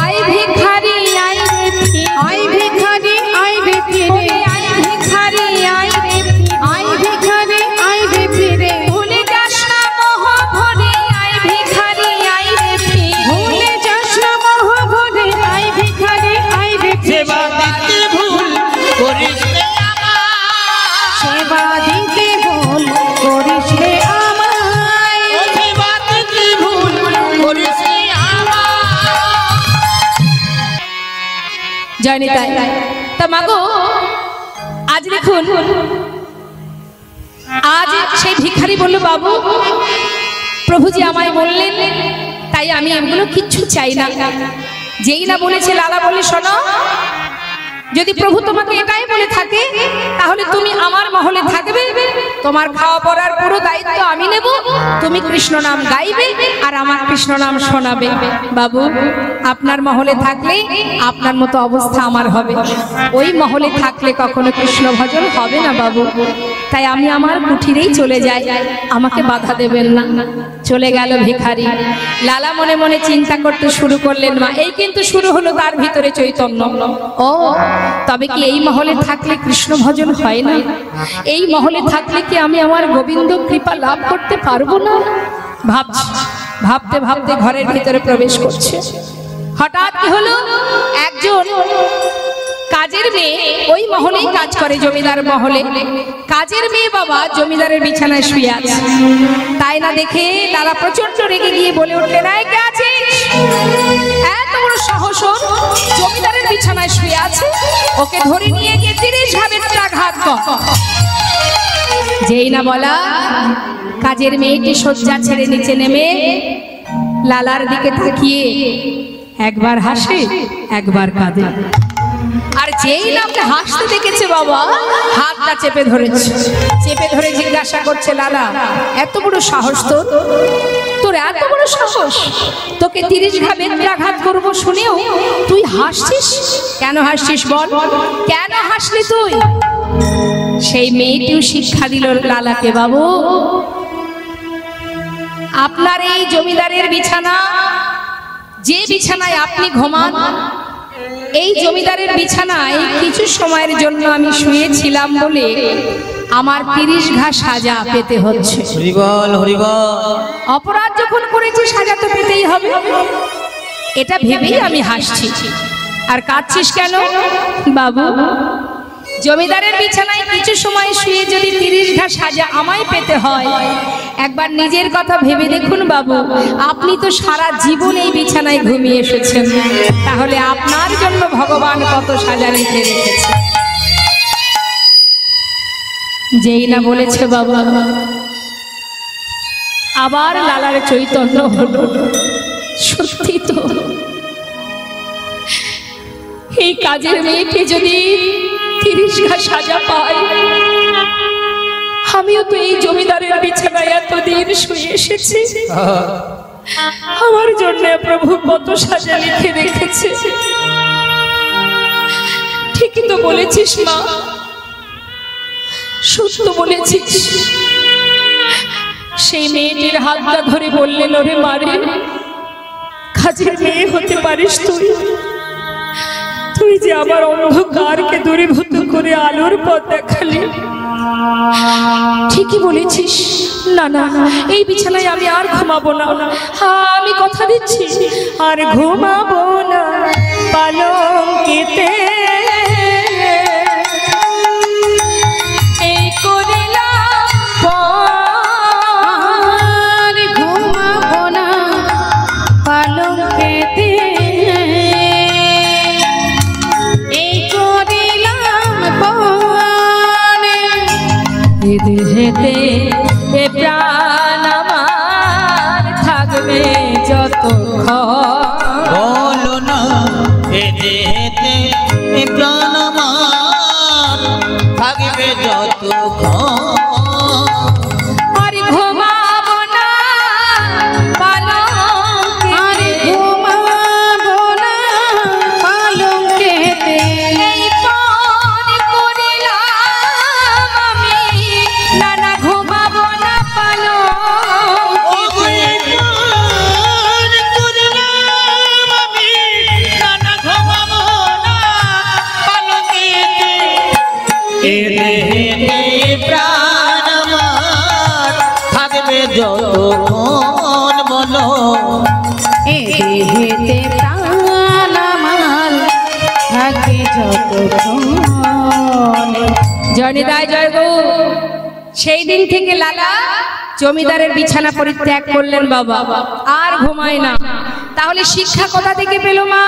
আই ভিখারি, আই রে ফিরে, আই ভিখারি, আই রে ফিরে, আই ভিখারি, আই রে ফিরে, আই ভিখারি, আই রে ফিরে, ভুলে যাস না মোহ ভরে। আই ভিখারি, আই রে ফিরে, ভুলে যাস না মোহ ভরে। আই ভিখারি, আই রে ফিরে, সেবা দিতে ভুল করিস নে আমার, সেবা দিতে ভুল করিস নে আমায়, সেবা দিতে ভুল করিস নে আমার। জয় নিতাই। তা মাগো, আজ দেখুন, আজ সেই ভিখারি বলল, বাবু, প্রভুজি আমায় বললেন, তাই আমি এগুলো কিচ্ছু চাই না। যেই না বলেছে লালা বলে, শোনো, যদি প্রভু তোমাকে এটাই বলে থাকে তাহলে তুমি আমার মহলে থাকবে, তোমার খাওয়া পড়ার পুরো দায়িত্ব আমি নেব, তুমি কৃষ্ণ নাম গাইবে আর আমার কৃষ্ণ নাম শোনাবে। বাবু, আপনার মহলে থাকলে আপনার মতো অবস্থা আমার হবে, ওই মহলে থাকলে কখনো কৃষ্ণ ভজন হবে না বাবু। তাই আমি আমার কুঠিরেই চলে যাই, আমাকে বাধা দেবেন না। চলে গেল ভিখারি। লালা মনে মনে চিন্তা করতে শুরু করলেন, মা, এই কিন্তু শুরু হলো তার ভিতরে চৈতন্য। ও, তবে কি এই মহলে থাকলে কৃষ্ণ ভজন হয় না? এই মহলে থাকলে কি আমি আমার গোবিন্দ কৃপা লাভ করতে পারবো না? ভাবতে ভাবতে ঘরের ভিতরে প্রবেশ করছে। হঠাৎ কি হলো, একজন কাজের মেয়ে ওই মহলেই কাজ করে, জমিদার মহলে কাজের মেয়ে বাবা জমিদারের বিছানায় শুয়ে আছে। তাই না দেখে লালা প্রচন্ড রেগে গিয়ে বলে উঠলেন, এই কে আছিস? এত বড় সাহস, জমিদারের বিছানায় শুয়ে আছে, ওকে ধরে নিয়ে গিয়ে 30 ভাবে আঘাত কর। যেই না বলা, কাজের মেয়েটি শয্যা ছেড়ে নিচে নেমে লালার দিকে তাকিয়ে একবার হাসে একবার কাঁদে। আর যেই না ওকে হাসতে দেখেছে বাবা, হাতটা চেপে ধরেছে, চেপে ধরে জিজ্ঞাসা করছে, লালা এত বড় সাহস তোর, তোর এত বড় সাহস, তোকে 30 ঘা বেত্রাঘাত করবো শুনেও তুই হাসছিস? কেন হাসছিস বল, কেন হাসলি তুই? সেই মেয়েটিও শিক্ষা দিল লালাকে, বাবু আপনার এই জমিদারের বিছানা, যে বিছানায় আপনি ঘুমান, এই জমিদারের বিছানায় কিছু সময়ের জন্য আমি শুয়েছিলাম বলে আমার 30 ঘা সাজা পেতে হচ্ছে। হরিবল হরিবল। অপরাধ যখন করেছি সাজা তো পেতেই হবে, এটা ভেবেই আমি হাসছি। আর কাঁদছিস কেন বাবু? জমিদারের বিছানায় কিছু সময় শুয়ে যদি 30 ঘা সাজা আমায় পেতে হয়, একবার নিজের কথা ভেবে দেখুন বাবু, আপনি তো সারা জীবন এই বিছানায় ঘুমিয়ে এসেছেন, তাহলে আপনার জন্য ভগবান কত সাজা রেখে রেখেছে। যেই না বলেছে বাবা, আবার লালার চৈতন্য হলো। সত্যি তো এই কাজের মেয়েকে যদি 30 ঘা সাজা পায়, আমিও তো এই জমিদারের বিছানায় এতদিন শুয়ে এসেছি, আমার জন্য প্রভু কত সাজা লিখে রেখেছে। ঠিকই তো বলেছিস মা, সত্য বলেছিস। সেই মেয়েটির হাতটা ধরে বললেন, ওরে মারে, কাজের মেয়ে হতে পারিস তুই, তুই যে আমার অন্ধকারকে দূরীভূত করে আলোর পথ দেখালি। ঠিকই বলেছিস, না না এই বিছানায় আমি আর ঘুমাবো না, আমি কথা দিচ্ছি আর ঘুমাবো না পালঙ্কেতে। এই করিলাম আর ঘুমাবো না পালঙ্কেতে, দেহেতে এ প্রাণ আমার থাকবে যতক্ষণ, বলো না এ দেহেতে এ প্রাণ আমার থাকবে যতক্ষণ, আর ঘুমাবো না পালঙ্কেতে, ঘুমাবো না পালঙ্কেতে, এই পণ করিলাম আমি, না না ঘুমাবো না পালঙ্কেতে। প্রাণ আমার থাকবে যতক্ষণ, বলো এ দেহেতে প্রাণ আমার থাকে যতক্ষণ। জনিদায় জয় গো। সেই দিন থেকে লালা জমিদারের বিছানা পরিত্যাগ করলেন বাবা, আর ঘুমায় না। তাহলে শিক্ষা কোথা থেকে পেল মা?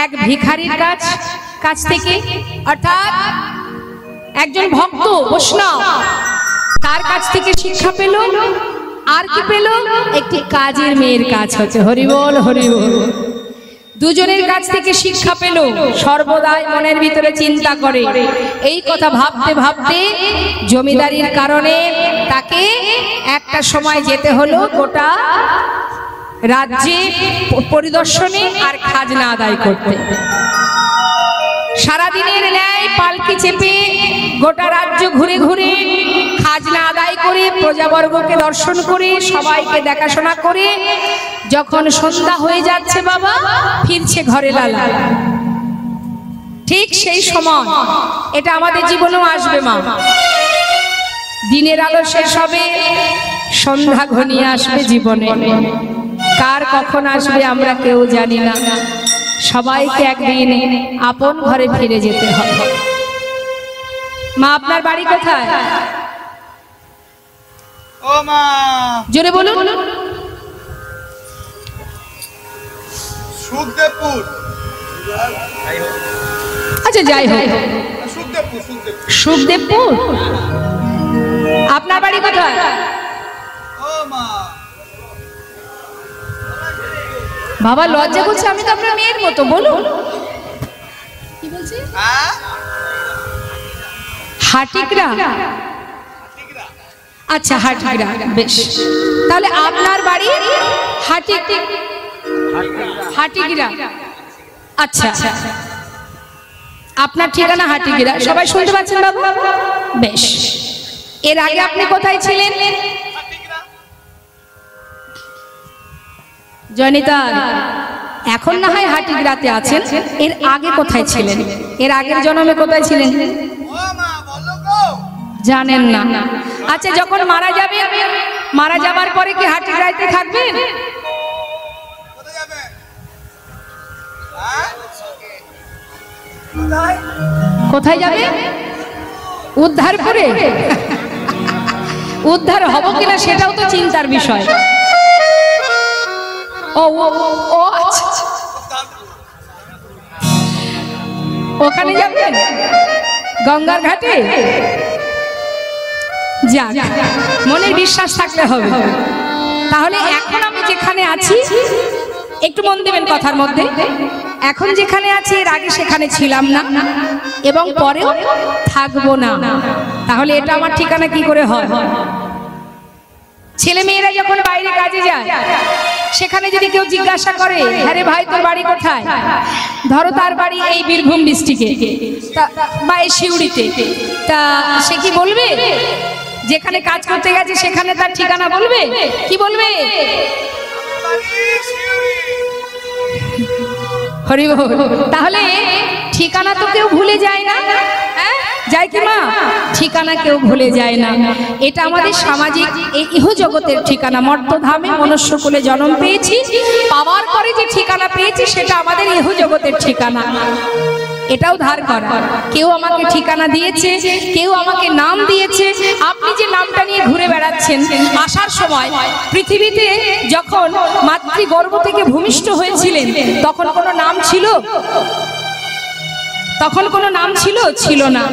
এক ভিখারির কাছ থেকে, অর্থাৎ একজন ভক্ত বৈষ্ণব, তার কাছ থেকে শিক্ষা পেল। আর কি পেল? একটি কাজের মেয়ের কাজ হচ্ছে। হরিবল হরিবল। দুজনের কাছ থেকে শিক্ষা পেল, সর্বদাই মনের ভিতরে চিন্তা করে। এই কথা ভাবতে ভাবতে জমিদারির কারণে তাকে একটা সময় যেতে হলো গোটা রাজ্যে পরিদর্শনে আর খাজনা আদায় করতে। সারাদিনের ন্যায় পালকি চেপে গোটা রাজ্য ঘুরে ঘুরে খাজনা আদায় করে, প্রজাবর্গকে দর্শন করে, সবাইকে দেখাশোনা করে যখন সন্ধ্যা হয়ে যাচ্ছে বাবা, ফিরছে ঘরে লালা। ঠিক সেই সময়, এটা আমাদের জীবনেও আসবে মা, দিনের আলো শেষ হবে, সন্ধ্যা ঘনিয়ে আসবে জীবনে। কার কখন আসবে আমরা কেউ জানি না। সবাইকে একদিন আপন ঘরে ফিরে যেতে হবে। মা আপনার বাড়ি কোথায়? ও মা, জোরে বলুন। সুখদেবপুর। আচ্ছা যাই হোক, সুখদেবপুর। সুখদেবপুর। আপনার বাড়ি কোথায়? ও মা, বাবা লজ্জা করছে, আমি তো আপনার মেয়ের মতো, বলুন। কি বলছেন? হাটিগ্রা, আচ্ছা হাটিগ্রা, বেশ। তাহলে আপনার বাড়ি হাটিগ্রা, আচ্ছা আপনার ঠিকানা হাটিগ্রা, সবাই শুনতে পাচ্ছেন বাবু? বেশ। এর আগে আপনি কোথায় ছিলেন? জয়নিতা, এখন না হয় হাটিগ্রাতে আছেন, এর আগে কোথায় ছিলেন? এর আগের জন্মে কোথায় ছিলেন জানেন না? আচ্ছা, যখন মারা যাবেন, মারা যাবার পরে কি হাটিগ্রাতে থাকবেন? কোথায় যাবে? উদ্ধার করে উদ্ধার হব কিনা সেটাও তো চিন্তার বিষয়। ও ও আচ্ছা, ওখানে যাবেন গঙ্গার ঘাটে? যাক, মনের বিশ্বাস থাকলে হবে। তাহলে এখন আমি যেখানে আছি, একটু মন দেবেন কথার মধ্যে, এখন যেখানে আছি এর আগে সেখানে ছিলাম না এবং পরেও থাকবো না। তাহলে এটা আমার ঠিকানা কি করে হয়? ছেলে মেয়েরা যখন বাইরে কাজে যায়, সেখানে যদি কেউ জিজ্ঞাসা করে, আরে ভাই তোর বাড়ি কোথায়? ধরো তার বাড়ি এই বীরভূম ডিস্ট্রিক্টে বা এই সিউড়িতে, তা সে কি বলবে? যেখানে কাজ করতে গেছে সেখানে তার ঠিকানা বলবে? কি বলবে? হরি বল। তাহলে ঠিকানা তো কেউ ভুলে যায় না, যায় কি মা? ঠিকানা কেউ ভুলে যায় না। এটা আমাদের সামাজিক এই ইহ জগতের ঠিকানা। মর্তধামে মনুষ্যকুলে জন্ম পেয়েছি, পাওয়ার পরে যে ঠিকানা পেয়েছি সেটা আমাদের ইহ জগতের ঠিকানা। এটাও ধার করা। কেউ আমাকে ঠিকানা দিয়েছে, কেউ আমাকে নাম দিয়েছে। আপনি যে নামটা নিয়ে ঘুরে বেড়াচ্ছেন, আসার সময় পৃথিবীতে যখন মাতৃগর্ভ থেকে ভূমিষ্ঠ হয়েছিলেন, তখন কোনো নাম ছিল? তখন কোনো নাম ছিল? ছিল না।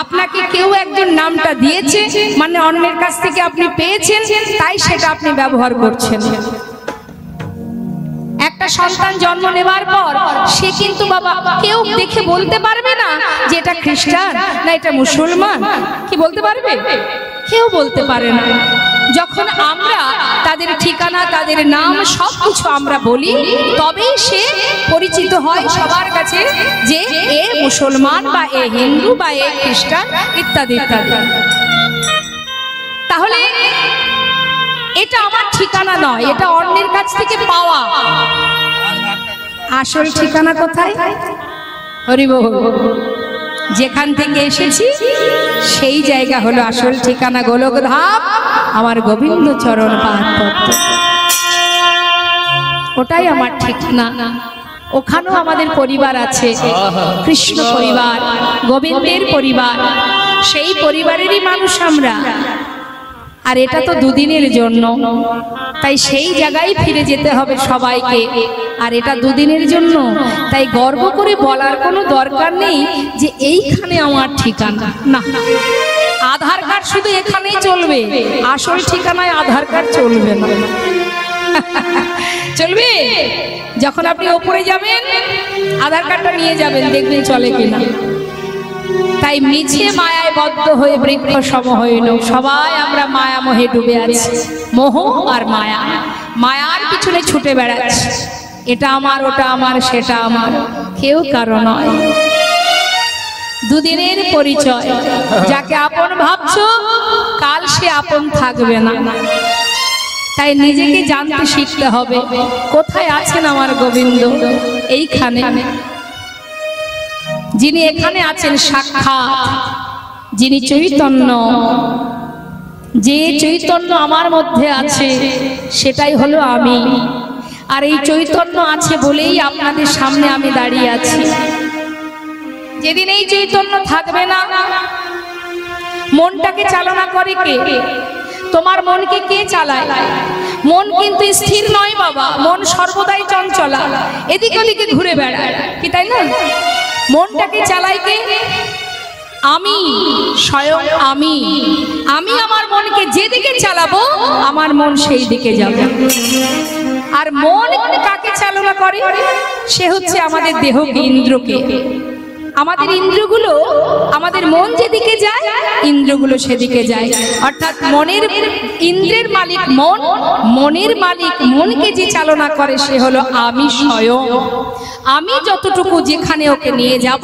আপনাকে কেউ একজন নামটা দিয়েছে, মানে অন্যের কাছ থেকে আপনি পেয়েছেন, তাই সেটা আপনি ব্যবহার করছেন। একটা সন্তান জন্ম নেওয়ার পর সে কিন্তু বাবা কেউ দেখে বলতে পারবে না যে এটা খ্রিস্টান না এটা মুসলমান। কি বলতে পারবে? কেউ বলতে পারে না। যখন আমরা তাদের ঠিকানা, তাদের নাম সবকিছু আমরা বলি, তবেই সে পরিচিত হয় সবার কাছে যে এ মুসলমান বা এ হিন্দু বা এ খ্রিস্টান ইত্যাদি ইত্যাদি। তাহলে এটা আমার ঠিকানা নয়, এটা অন্যের কাছ থেকে পাওয়া। আসল ঠিকানা কোথায়? হরি বল। যেখান থেকে এসেছি সেই জায়গা হলো আসল ঠিকানা, গোলকধাম, আমার গোবিন্দ চরণ পাদপদ্ম। ওটাই আমার ঠিকানা। ওখানেও আমাদের পরিবার আছে, কৃষ্ণ পরিবার, গোবিন্দের পরিবার, সেই পরিবারেরই মানুষ আমরা। আর এটা তো দুদিনের জন্য, তাই সেই জায়গায় ফিরে যেতে হবে সবাইকে। আর এটা দুদিনের জন্য, তাই গর্ব করে বলার কোনো দরকার নেই যে এইখানে আমার ঠিকানা। না, আধার কার্ড শুধু এখানেই চলবে, আসল ঠিকানায় আধার কার্ড চলবে না। চলবে? যখন আপনি ওপরে যাবেন আধার কার্ডটা নিয়ে যাবেন, দেখবেন চলে কিনা। তাই মিছে মায়ায় বদ্ধ হয়ে বৃক্ষ সম হইল। সবাই আমরা মায়া মোহে ডুবে আছি, মোহ আর মায়া, মায়ার পিছনে ছুটে বেড়াচ্ছি। এটা আমার, ওটা আমার, সেটা আমার, কেউ কারো নয়। দুদিনের পরিচয়। যাকে আপন ভাবছো কাল সে আপন থাকবে না। তাই নিজেকে জানতে শিখতে হবে, কোথায় আছেন আমার গোবিন্দ? এইখানে। যিনি এখানে আছেন সাক্ষাৎ, যিনি চৈতন্য, যে চৈতন্য আমার মধ্যে আছে সেটাই হলো আমি। আর এই চৈতন্য আছে বলেই আপনাদের সামনে আমি দাঁড়িয়ে আছি। যেদিন এই চৈতন্য থাকবে না, মনটাকে চালনা করে কে? তোমার মনকে কে চালায়? মন কিন্তু স্থির নয় বাবা, মন সর্বদাই চঞ্চলা, এদিক ওদিকে ঘুরে বেড়ায়, কি তাই না? মনটাকে চালাই কে? আমি, স্বয়ং আমি। আমি আমার মনকে যেদিকে চালাবো আমার মন সেই দিকে যাবে। আর মন কাকে চালনা করে? সে হচ্ছে আমাদের দেহকে, ইন্দ্রকে। আমাদের ইন্দ্রগুলো, আমাদের মন যেদিকে যায় ইন্দ্রগুলো সেদিকে যায়। অর্থাৎ মনের ইন্দ্রের মালিক মন, মনের মালিক মনকে যে চালনা করে সে হলো আমি স্বয়ং। আমি যতটুকু যেখানে ওকে নিয়ে যাব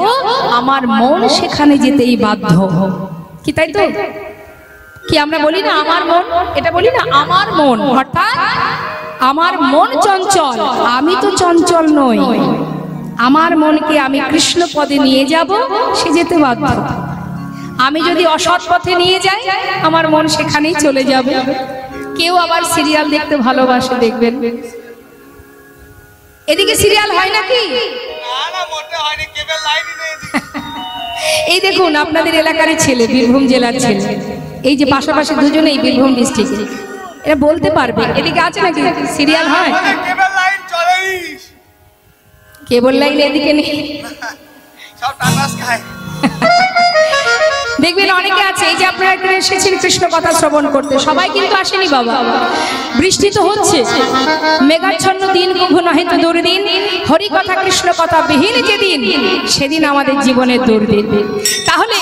আমার মন সেখানে যেতেই বাধ্য। কি তাই তো? কি আমরা বলি না আমার মন, এটা বলি না আমার মন, অর্থাৎ আমার মন চঞ্চল, আমি তো চঞ্চল নই। আমার মনকে আমি কৃষ্ণ পদে নিয়ে যাব, সে যেতে বাধ্য। আমি যদি অসৎ পথে নিয়ে যাই আমার মন সেখানেই চলে যাবে। কেউ আবার সিরিয়াল দেখতে ভালোবাসে, দেখবেন এদিকে সিরিয়াল হয় নাকি? এই দেখুন আপনাদের এলাকারই ছেলে, বীরভূম জেলার ছেলে, এই যে পাশাপাশি দুজনেই বীরভূম ডিস্ট্রিক্ট, এরা বলতে পারবে এদিকে আছে নাকি সিরিয়াল হয়? কেবল লাইন এদিকে নেই, দেখবেন অনেকে আছে। এই যে আপনারা এখানে এসেছেন কৃষ্ণ কথা শ্রবণ করতে, সবাই কিন্তু আসেনি বাবা। বৃষ্টি তো হচ্ছে, মেঘাচ্ছন্ন দিন কভু নহে তো দুর্দিন, হরি কথা কৃষ্ণ কথা বিহীন যেদিন সেদিন আমাদের জীবনের দুর্দিন। তাহলে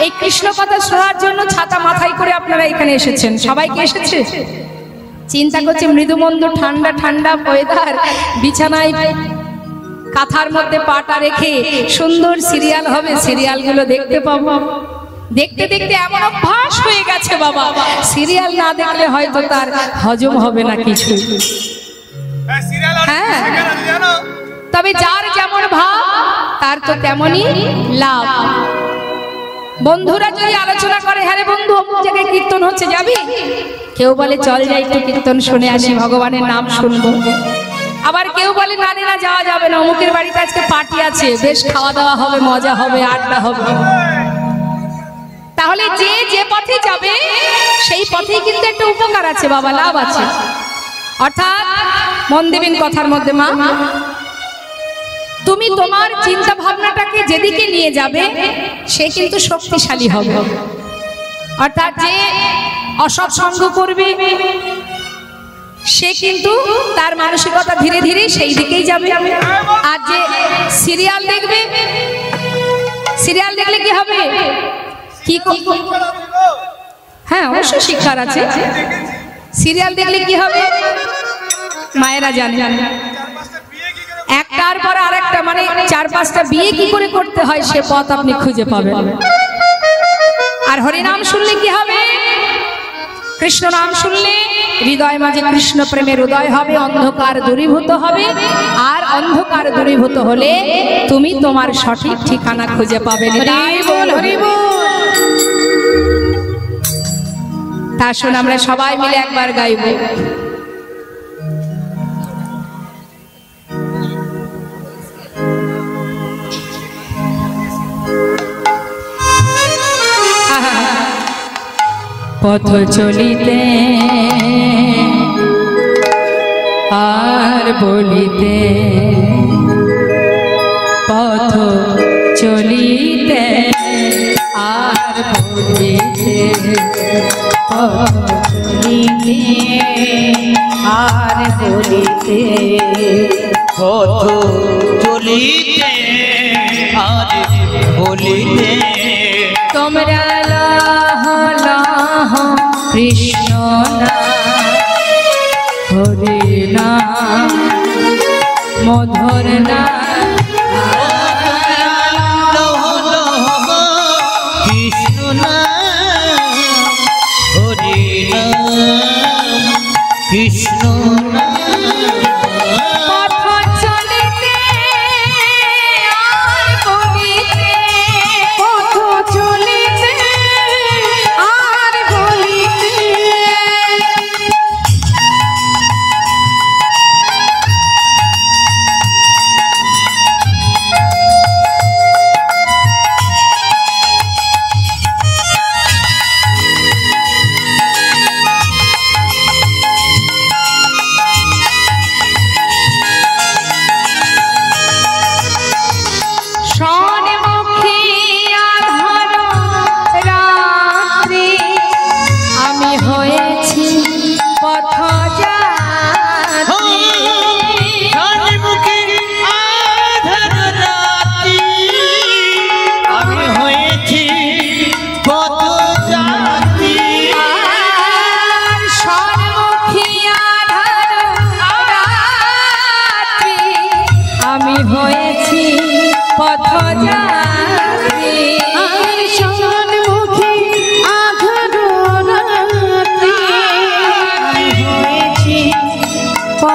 এই কৃষ্ণ কথা শোনার জন্য ছাতা মাথায় করে আপনারা এখানে এসেছেন, সবাইকে এসেছে। চিন্তা করছে মৃদুমন্দ ঠান্ডা ঠান্ডা ওয়েদার, বিছানায় কাঁথার মধ্যে পাটা রেখে সুন্দর সিরিয়াল হবে, সিরিয়ালগুলো দেখতে পাবো। দেখতে দেখতে এমন অভ্যাস হয়ে গেছে বাবা, সিরিয়াল না দেখলে হয়তো তার হজম হবে না কিছু। হ্যাঁ, তবে যার যেমন ভাব তার তো তেমনই লাভ। বন্ধুরা যদি আলোচনা করে, হ্যাঁ রে বন্ধু অমুক জায়গায় কীর্তন হচ্ছে, যাবি? কেউ বলে চল যাই একটু কীর্তন শুনে আসি, ভগবানের নাম শুনবো। আবার কেউ বলে না রে না, যাওয়া যাবে না, অমুকের বাড়িতে আজকে পার্টি আছে, বেশ খাওয়া দাওয়া হবে, মজা হবে, আড্ডা হবে। তাহলে যে যে পথে যাবে সেই পথেই কিন্তু একটা উপকার আছে বাবা, লাভ আছে। অর্থাৎ মন দেবেন কথার মধ্যে মা, তুমি তোমার চিন্তা ভাবনাটাকে যেদিকে নিয়ে যাবে সে কিন্তু শক্তিশালী হবে। অর্থাৎ যে অসৎ সঙ্গ করবে সে কিন্তু তার মানসিকতা ধীরে ধীরে সেই দিকেই যাবে। আর যে সিরিয়াল দেখবে, সিরিয়াল দেখলে কি হবে? কি হ্যাঁ অবশ্যই শিক্ষার আছে। সিরিয়াল দেখলে কি হবে মায়েরা জানে, একটার পর আরেকটা, মানে 4-5টা বিয়ে কি করে করতে হয় সে পথ আপনি খুঁজে পাবেন। আর হরিনাম শুনলে কি হবে? কৃষ্ণ নাম শুনলে হৃদয় মাঝে কৃষ্ণ প্রেমের উদয় হবে, অন্ধকার দূরীভূত হবে। আর অন্ধকার দূরীভূত হলে তুমি তোমার সঠিক ঠিকানা খুঁজে পাবে। তা শুনে আমরা সবাই মিলে একবার গাইব। পথ চলিতে আর বলিতে, পথ চলিতে আর বলিতে, পথ চলিতে আর বলিতে, পথ চলিতে আর বলিতে, তোমরা লাহ লাহ কৃষ্ণ নাম, হরি নাম মধুর নাম, কৃষ্ণ নাম হরি নাম, কৃষ্ণ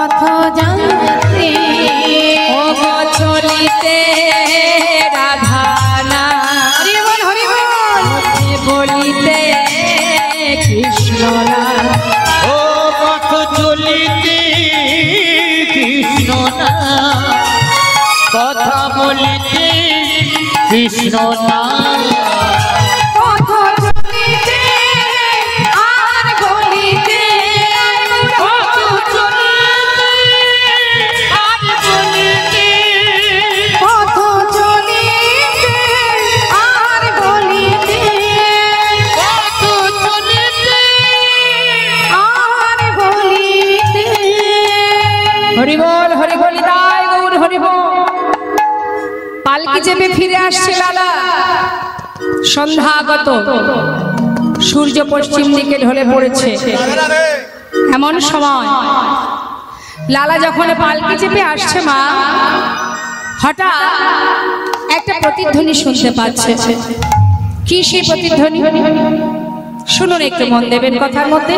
পথ জানতে ও গো চলিতে রাধানা হরি বল বলিতে কৃষ্ণ না ও পথ চলিতে কৃষ্ণ না কথা বলিতে কৃষ্ণ না পথ চলিতে আর গলিতে পথ চলিতে আর গলিতে পথ চলিতে আর গলিতে পথ চলিতে আর গলিতে হরি বল নিতাই গৌর হরি বল। পালকি চেপে ফিরে আসছে লালা, সন্ধ্যাগত, সূর্য পশ্চিম দিকে ঢলে পড়েছে। এমন সময় লালা যখন পালকি চেপে আসছে মা, হঠাৎ একটা প্রতিধ্বনি শুনতে পাচ্ছে। কি সেই প্রতিধ্বনি? শুনুন একটু, মন দেবেন কথার মধ্যে।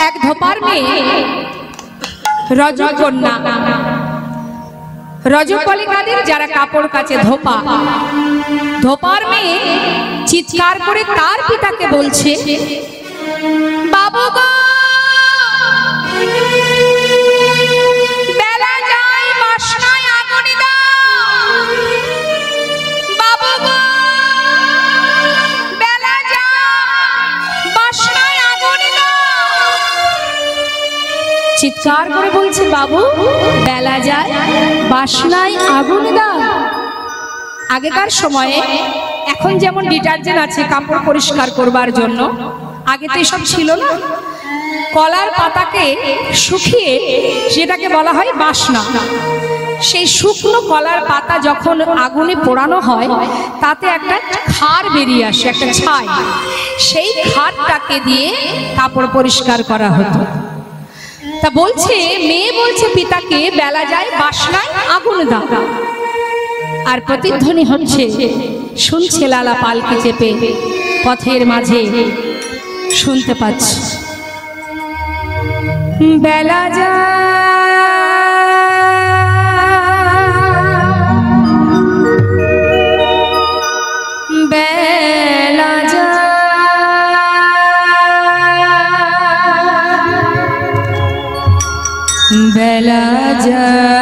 এক ধোপার মেয়ে, রজকন্যা, রজক বলে কাদের? যারা কাপড় কাচে, ধোপা। ধোপার মেয়ে চিৎকার করে তার পিতাকে বলছে, বাবু গো, বেলা যায়, বাসনায় আগুন দাও। বাবু গো, বেলা যায়, বাসনায় আগুন দাও। চিৎকার করে বলছে, বাবু বেলা যায়, বাসনায় আগুন দাও। আগেকার সময়ে এখন যেমন ডিটারজেন্ট আছে কাপড় পরিষ্কার করবার জন্য, আগে তো এসব ছিল না। কলার পাতাকে শুকিয়ে সেটাকে বলা হয় বাসনা। সেই শুকনো কলার পাতা যখন আগুনে পোড়ানো হয়, তাতে একটা খার বেরিয়ে আসে, একটা ছাই। সেই খারটাকে দিয়ে কাপড় পরিষ্কার করা হতো। তা বলছে, মেয়ে বলছে পিতাকে, বেলা যায়, বাসনায় আগুন দাও। আর প্রতিধ্বনি হচ্ছে, শুনছে লালা পালকি চেপে পথের মাঝে, শুনতে পাচ্ছে, বেলা যায়, বেলা যায়, বেলা বেলা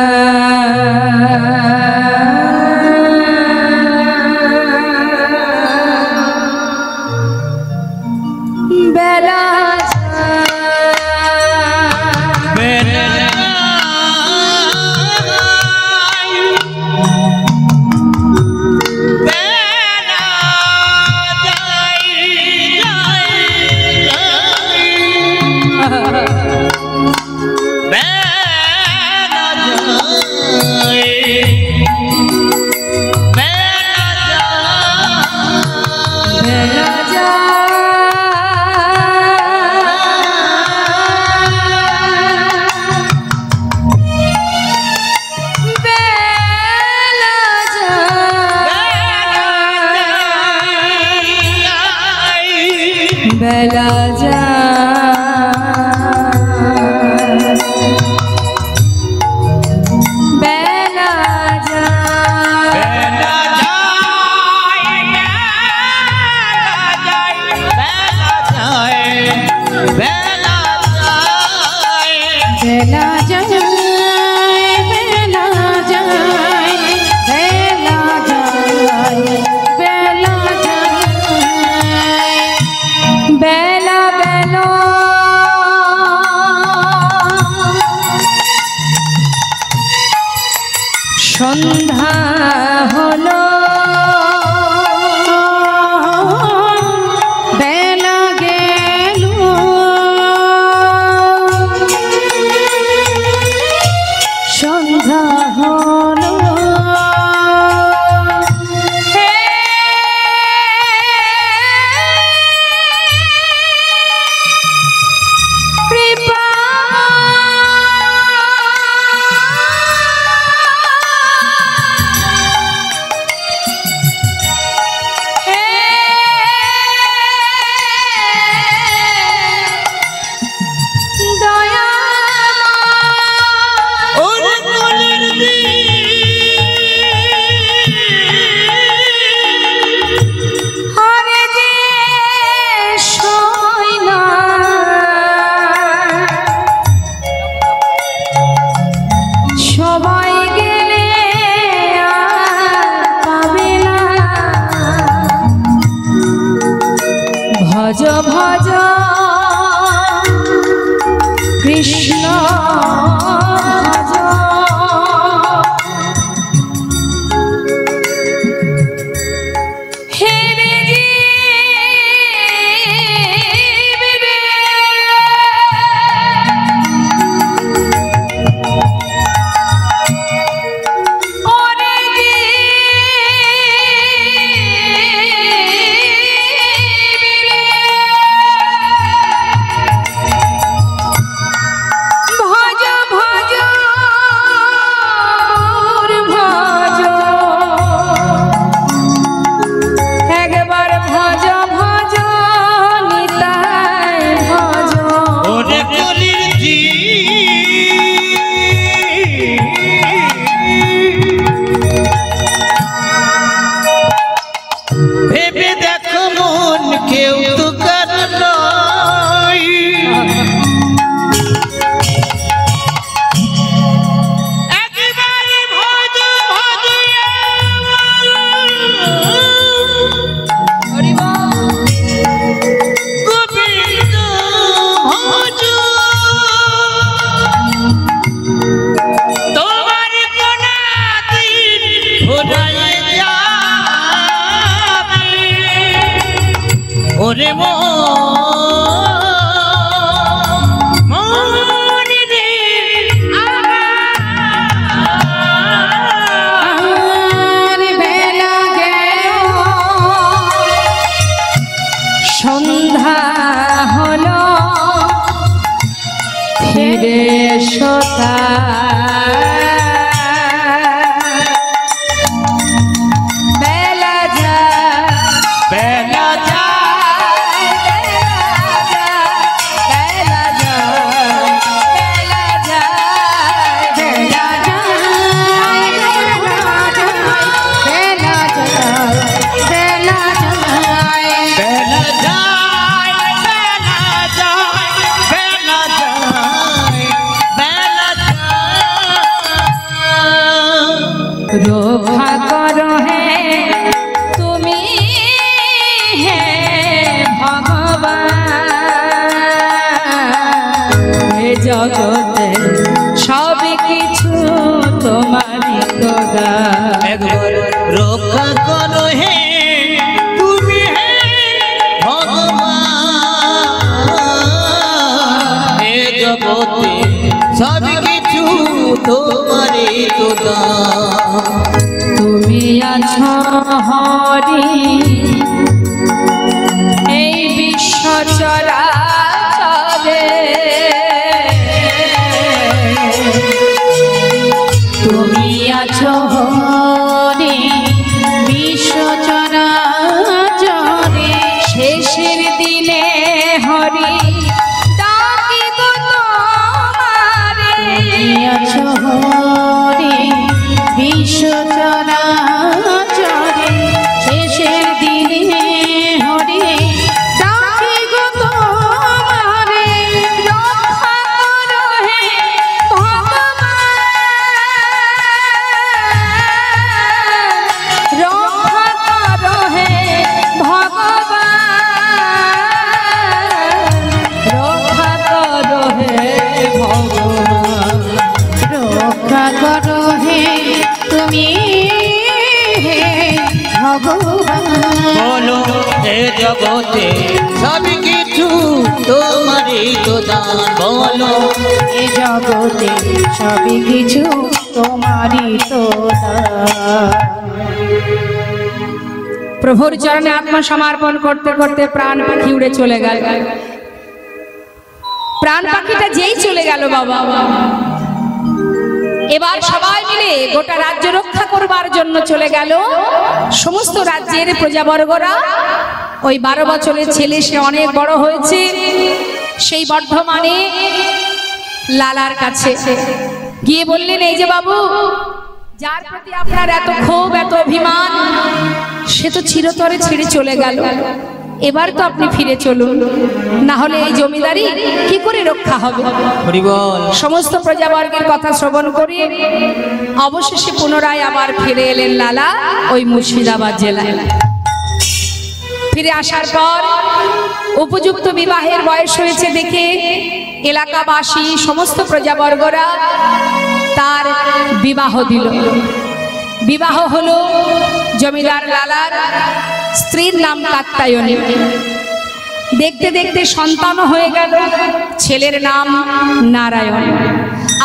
সন্ধ্যা হলো, বেলা গেল, ফিরে সোতা বেলা যায় বেলা যায় বেলা যায় বেলা যায় বেলা যায় বেলা যায় বেলা যায় বেলা যায় বেলা যায় বেলা যায় রক্ষা করো হে তুমি হে ভগবান হে জগতে সব কিছু তোমারই তো দান। একবার রক্ষা করো হে তুমি হে ভগবান হে জগতে সব কিছু তোমারই তো দান। তুমি আছো হরি এই বিশ্ব চরাচরে তুমি আছো হরি বিশ্ব চরাচরে শেষের দিনে হরি ডাকিব তোমারে তুমি আছো হরি বিশ্ব চরাচরে শেষের দিনে হরি ডাকিব তোমারে রক্ষা করো হে ভগবান রক্ষা করো হে ভগবান রক্ষা করো হে ভগবান রক্ষা করো হে তুমি হে ভগবান বলো এ জগতে সব কিছু তোমারই তো দান। বলো এ জগতে সবই কিছু তোমারই তো দান। প্রভুর চরণে আত্মসমর্পণ করতে করতে প্রাণ পাখি উড়ে চলে গেল। প্রাণ পাখিটা যেই চলে গেল বাবা, এবার সবাই মিলে গোটা রাজ্য রক্ষা করবার জন্য চলে গেল। সমস্ত রাজ্যের প্রজাবর্গরা, ওই 12 বছরের ছেলে সে অনেক বড় হয়েছে, সেই বর্ধমানে লালার কাছে গিয়ে বললেন, এই যে বাবু, যার প্রতি আপনার এত ক্ষোভ এত অভিমান, সে তো চিরতরে ছেড়ে চলে গেল, এবার তো আপনি ফিরে চলুন, না হলে এই জমিদারি কি করে রক্ষা হবে। হরি বল। সমস্ত প্রজাবর্গের কথা শ্রবণ করে অবশেষে পুনরায় আবার ফিরে এলেন লালা ওই মুর্শিদাবাদ জেলায়। ফিরে আসার পর উপযুক্ত বিবাহের বয়স হয়েছে দেখে এলাকাবাসী সমস্ত প্রজাবর্গরা তার বিবাহ দিল। বিবাহ হলো জমিদার লালার স্ত্রীর নাম কাত্যায়নী। দেখতে দেখতে সন্তানও হয়ে গেল, ছেলের নাম নারায়ণ।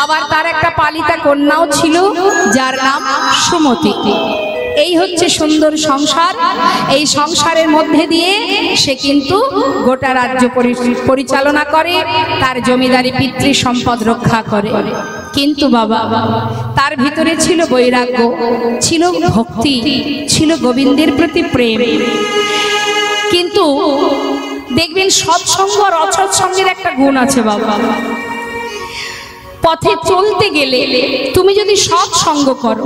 আবার তার একটা পালিতা কন্যাও ছিল যার নাম সুমতি। এই হচ্ছে সুন্দর সংসার। এই সংসারের মধ্যে দিয়ে সে কিন্তু গোটা রাজ্য পরিচালনা করে, তার জমিদারি পিতৃ সম্পদ রক্ষা করে। কিন্তু বাবা, তার ভিতরে ছিল বৈরাগ্য, ছিল ভক্তি, ছিল গোবিন্দের প্রতি প্রেম। কিন্তু দেখবেন সৎসঙ্গ আর অসৎসঙ্গের একটা গুণ আছে বাবা। পথে চলতে গেলে তুমি যদি সৎসঙ্গ করো,